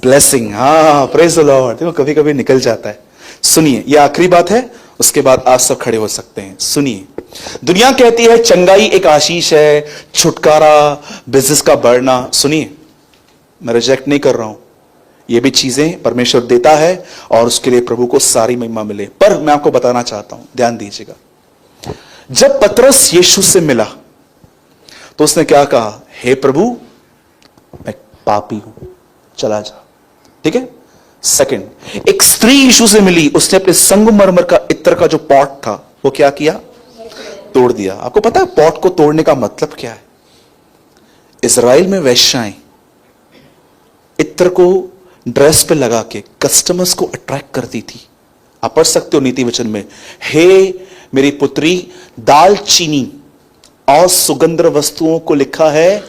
ब्लेसिंग, हाँ, प्रेज द लॉर्ड। देखो कभी कभी निकल जाता है। सुनिए, यह आखिरी बात है, उसके बाद आप सब खड़े हो सकते हैं। सुनिए, दुनिया कहती है चंगाई एक आशीष है, छुटकारा, बिजनेस का बढ़ना। सुनिए, मैं रिजेक्ट नहीं कर रहा हूं, यह भी चीजें परमेश्वर देता है और उसके लिए प्रभु को सारी महिमा मिले। पर मैं आपको बताना चाहता हूं, ध्यान दीजिएगा, जब पतरस यीशु से मिला तो उसने क्या कहा? हे प्रभु, मैं पापी हूं, चला जा। ठीक है। सेकंड, एक स्त्री यीशु से मिली, उसने अपने संगमरमर का इत्र का जो पॉट था वो क्या किया? तोड़ दिया। आपको पता है पॉट को तोड़ने का मतलब क्या है? इजराइल में वेश्याएं इत्र को ड्रेस पे लगा के कस्टमर्स को अट्रैक्ट करती थी। आप पढ़ सकते हो नीति वचन में, हे मेरी पुत्री, दालचीनी और सुगंध वस्तुओं को लिखा है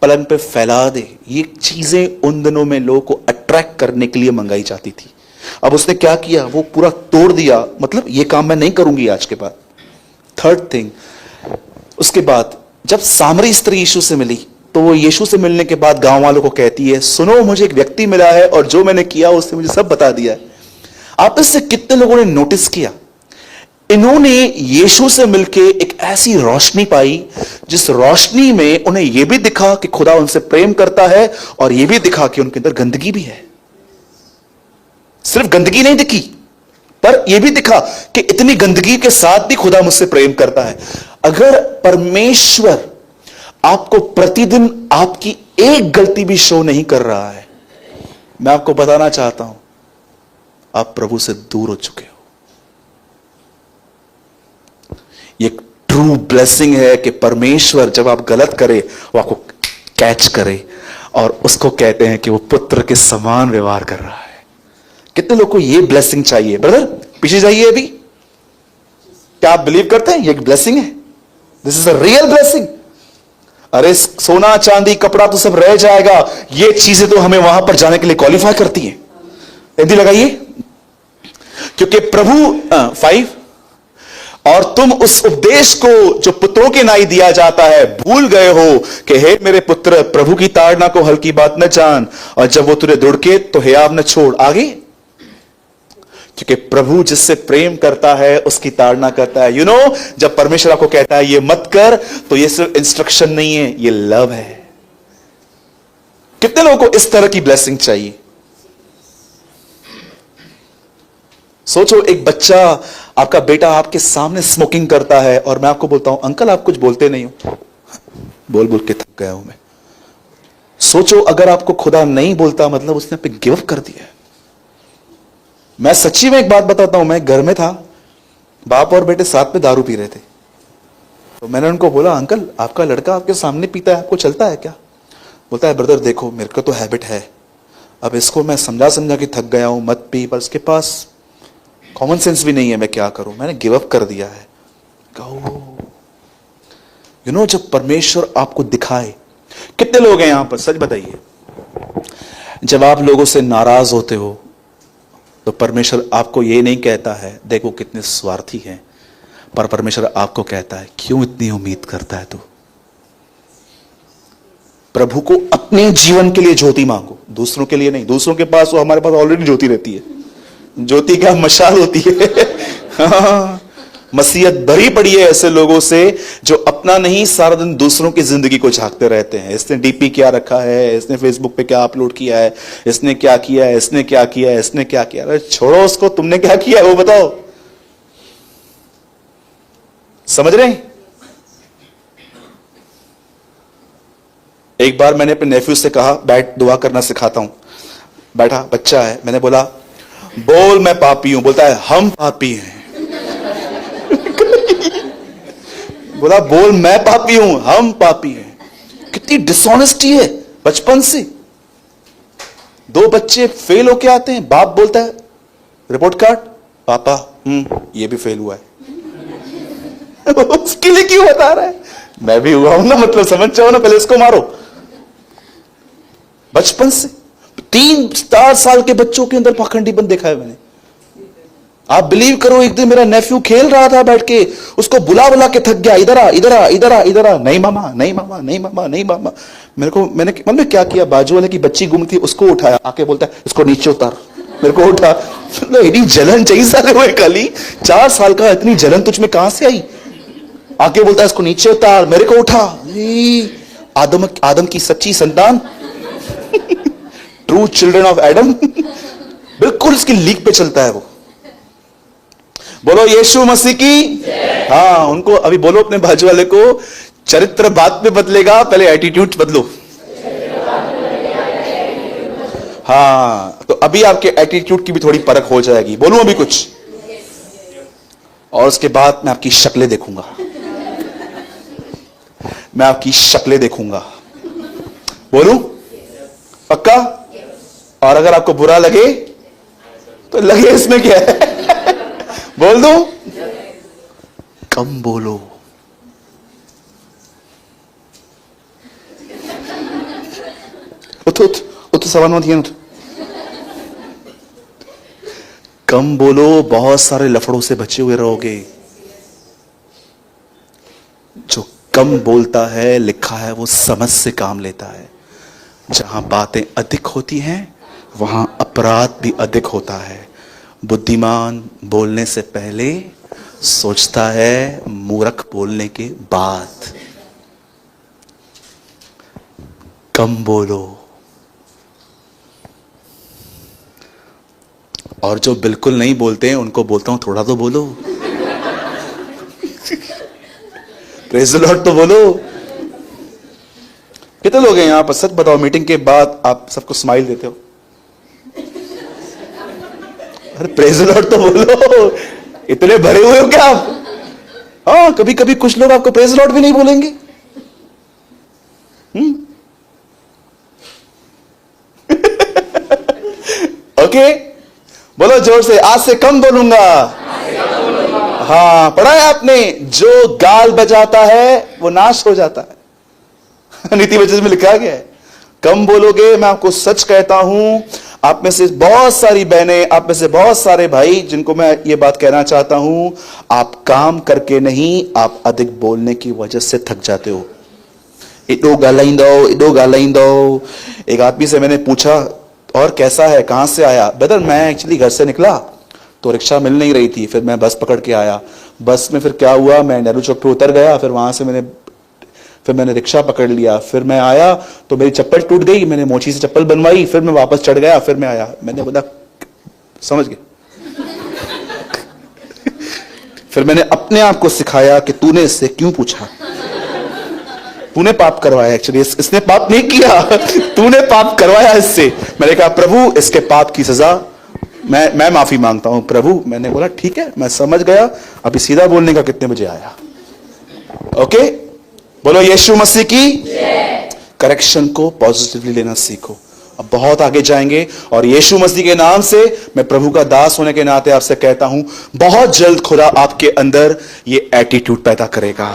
पलंग पे फैला दे। ये चीजें उन दिनों में लोगों को अट्रैक्ट करने के लिए मंगाई जाती थी। अब उसने क्या किया? वो पूरा तोड़ दिया। मतलब ये काम मैं नहीं करूंगी आज के बाद। थर्ड थिंग, उसके बाद जब सामरी स्त्री यीशु से मिली तो वो यीशु से मिलने के बाद गांव वालों को कहती है, सुनो, मुझे एक व्यक्ति मिला है और जो मैंने किया उसने मुझे सब बता दिया है। आप इससे कितने लोगों ने नोटिस किया? इन्होंने यीशु से मिलके एक ऐसी रोशनी पाई जिस रोशनी में उन्हें यह भी दिखा कि खुदा उनसे प्रेम करता है और यह भी दिखा कि उनके अंदर गंदगी भी है। सिर्फ गंदगी नहीं दिखी, पर यह भी दिखा कि इतनी गंदगी के साथ भी खुदा मुझसे प्रेम करता है। अगर परमेश्वर आपको प्रतिदिन आपकी एक गलती भी शो नहीं कर रहा है, मैं आपको बताना चाहता हूं, आप प्रभु से दूर हो चुके हो। ये ट्रू ब्लेसिंग है कि परमेश्वर जब आप गलत करे वो आपको कैच करे और उसको कहते हैं कि वो पुत्र के समान व्यवहार कर रहा है। कितने लोगों को ये ब्लेसिंग चाहिए? ब्रदर पीछे जाइए अभी। क्या आप बिलीव करते हैं ये ब्लेसिंग है? This is a real blessing. अरे सोना चांदी कपड़ा तो सब रह जाएगा, ये चीजें तो हमें वहां पर जाने के लिए क्वालिफाई करती हैं। हिंदी लगाइए, क्योंकि प्रभु 5, और तुम उस उपदेश को जो पुत्रों के नाई दिया जाता है भूल गए हो कि हे मेरे पुत्र, प्रभु की ताड़ना को हल्की बात न जान, और जब वो तुझे दुड़के तो हियाव न छोड़। आगे, क्योंकि प्रभु जिससे प्रेम करता है उसकी ताड़ना करता है। जब परमेश्वर आपको कहता है ये मत कर, तो ये सिर्फ इंस्ट्रक्शन नहीं है, ये लव है। कितने लोगों को इस तरह की ब्लेसिंग चाहिए? सोचो, एक बच्चा, आपका बेटा आपके सामने स्मोकिंग करता है और मैं आपको बोलता हूं अंकल आप कुछ बोलते नहीं हो। बोल बोल के थक गया हूं मैं। सोचो अगर आपको खुदा नहीं बोलता, मतलब उसने पे गिव अप कर दिया है। मैं सच्ची में एक बात बताता हूं, मैं घर में था, बाप और बेटे साथ में दारू पी रहे थे, तो मैंने उनको बोला अंकल आपका लड़का आपके सामने पीता है, आपको चलता है क्या? बोलता है ब्रदर देखो मेरे को तो हैबिट है, अब इसको मैं समझा समझा के थक गया हूं, मत पी, पर उसके पास कॉमन सेंस भी नहीं है, मैं क्या करूं, मैंने गिव अप कर दिया है। जब परमेश्वर आपको दिखाए, कितने लोग हैं यहां पर सच बताइए, जब आप लोगों से नाराज होते हो तो परमेश्वर आपको ये नहीं कहता है देखो कितने स्वार्थी हैं, पर परमेश्वर आपको कहता है क्यों इतनी उम्मीद करता है तू? प्रभु को अपने जीवन के लिए ज्योति मांगो, दूसरों के लिए नहीं। दूसरों के पास वो, हमारे पास ऑलरेडी ज्योति रहती है, ज्योति क्या मशाल होती है। हाँ, मसीहत भरी पड़ी है ऐसे लोगों से जो अपना नहीं सारा दिन दूसरों की जिंदगी को झांकते रहते हैं। इसने डीपी क्या रखा है, इसने फेसबुक पे क्या अपलोड किया है, इसने क्या किया है, इसने क्या किया है, इसने क्या किया। अरे छोड़ो उसको, तुमने क्या किया वो बताओ। समझ रहे हैं? एक बार मैंने अपने नेफ्यू से कहा, बैठ दुआ करना सिखाता हूं। बैठा बच्चा है, मैंने बोला बोल मैं पापी हूं। बोलता है हम पापी हैं। बोला बोल मैं पापी हूं, हम पापी हैं। कितनी डिसऑनेस्टी है बचपन से। दो बच्चे फेल होके आते हैं, बाप बोलता है रिपोर्ट कार्ड, पापा ये भी फेल हुआ है। उसके लिए क्यों बता रहा है? मैं भी हुआ हूं ना, मतलब समझ जाओ ना, पहले इसको मारो। बचपन से 3-4 साल के बच्चों के अंदर पाखंडीपन देखा है मैंने। आप बिलीव करो, एक दिन मेरा नेफ्यू खेल रहा था बैठ के, उसको बुला बुला के थक गया, इधर आ इधर आ इधर आ इधर आ, नहीं मामा नहीं मामा नहीं मामा नहीं मामा। मैंने मन में क्या किया, बाजू वाले की बच्ची गुम थी, उसको उठाया, आके बोलता है इसको नीचे उतार, मेरे को उठा। इतनी जलन चाहिए साले हुए कली, 4 साल का, इतनी जलन तुझ में कहां से आई? आके बोलता है इसको नीचे उतार, मेरे को उठा। आदम की सच्ची संतान, ट्रू चिल्ड्रन ऑफ एडम, बिल्कुल इसकी लीक पे चलता है वो। बोलो यीशु मसीह की। हाँ, उनको अभी बोलो अपने बाजू वाले को, चरित्र बाद में बदलेगा, पहले एटीट्यूड बदलो। हाँ, तो अभी आपके एटीट्यूड की भी थोड़ी परख हो जाएगी। बोलूं अभी कुछ, और उसके बाद मैं आपकी शक्लें देखूंगा, मैं आपकी शक्लें देखूंगा। बोलूं पक्का? और अगर आपको बुरा लगे तो लगे, इसमें क्या है? बोल दो, कम बोलो। उठ सवाल मत किया। कम बोलो, बहुत सारे लफड़ों से बचे हुए रहोगे। जो कम बोलता है, लिखा है, वो समझ से काम लेता है। जहां बातें अधिक होती हैं वहां अपराध भी अधिक होता है। बुद्धिमान बोलने से पहले सोचता है, मूर्ख बोलने के बाद। कम बोलो। और जो बिल्कुल नहीं बोलते हैं उनको बोलता हूं थोड़ा तो बोलो। प्रेज़ द लॉर्ड तो बोलो। कितने लोग हैं यहां पर, सच बताओ, मीटिंग के बाद आप सबको स्माइल देते हो? अरे प्रेज़ द लॉर्ड तो बोलो, इतने भरे हुए हो क्या आप? हाँ, कभी कभी कुछ लोग आपको प्रेज़ द लॉर्ड भी नहीं बोलेंगे। ओके, बोलो जोर से, आज से कम बोलूंगा। हाँ, पढ़ा है आपने, जो गाल बजाता है वो नाश हो जाता है। नीति वचन में लिखा गया है, कम बोलोगे। मैं आपको सच कहता हूं, आप में से बहुत सारी बहनें, आप में से बहुत सारे भाई, जिनको मैं ये बात कहना चाहता हूं, आप काम करके नहीं, आप अधिक बोलने की वजह से थक जाते हो। इडो गालाइंदो। एक आदमी से मैंने पूछा, और कैसा है, कहां से आया? ब्रदर मैं एक्चुअली घर से निकला तो रिक्शा मिल नहीं रही थी, फिर मैं बस पकड़ के आया। बस में फिर क्या हुआ, मैं नेहरू चौक पे उतर गया, फिर वहां से मैंने रिक्शा पकड़ लिया। फिर मैं आया तो मेरी चप्पल टूट गई, मैंने मोची से चप्पल बनवाई, फिर मैं वापस चढ़ गया, फिर मैं आया। मैंने बोला, समझ गए? फिर मैंने अपने आप को सिखाया कि तूने इससे क्यों पूछा, तूने पाप करवाया। एक्चुअली इसने पाप नहीं किया, तूने पाप करवाया इससे। मैंने कहा प्रभु इसके पाप की सजा मैं माफी मांगता हूं प्रभु। मैंने बोला ठीक है, मैं समझ गया, अभी सीधा बोलने का कितने बजे आया। ओके, बोलो यीशु मसीह की। करेक्शन को पॉजिटिवली लेना सीखो। अब बहुत आगे जाएंगे, और यीशु मसीह के नाम से मैं प्रभु का दास होने के नाते आपसे कहता हूं, बहुत जल्द खुदा आपके अंदर ये एटीट्यूड पैदा करेगा।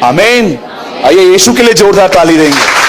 आमीन। आइए यीशु के लिए जोरदार ताली देंगे।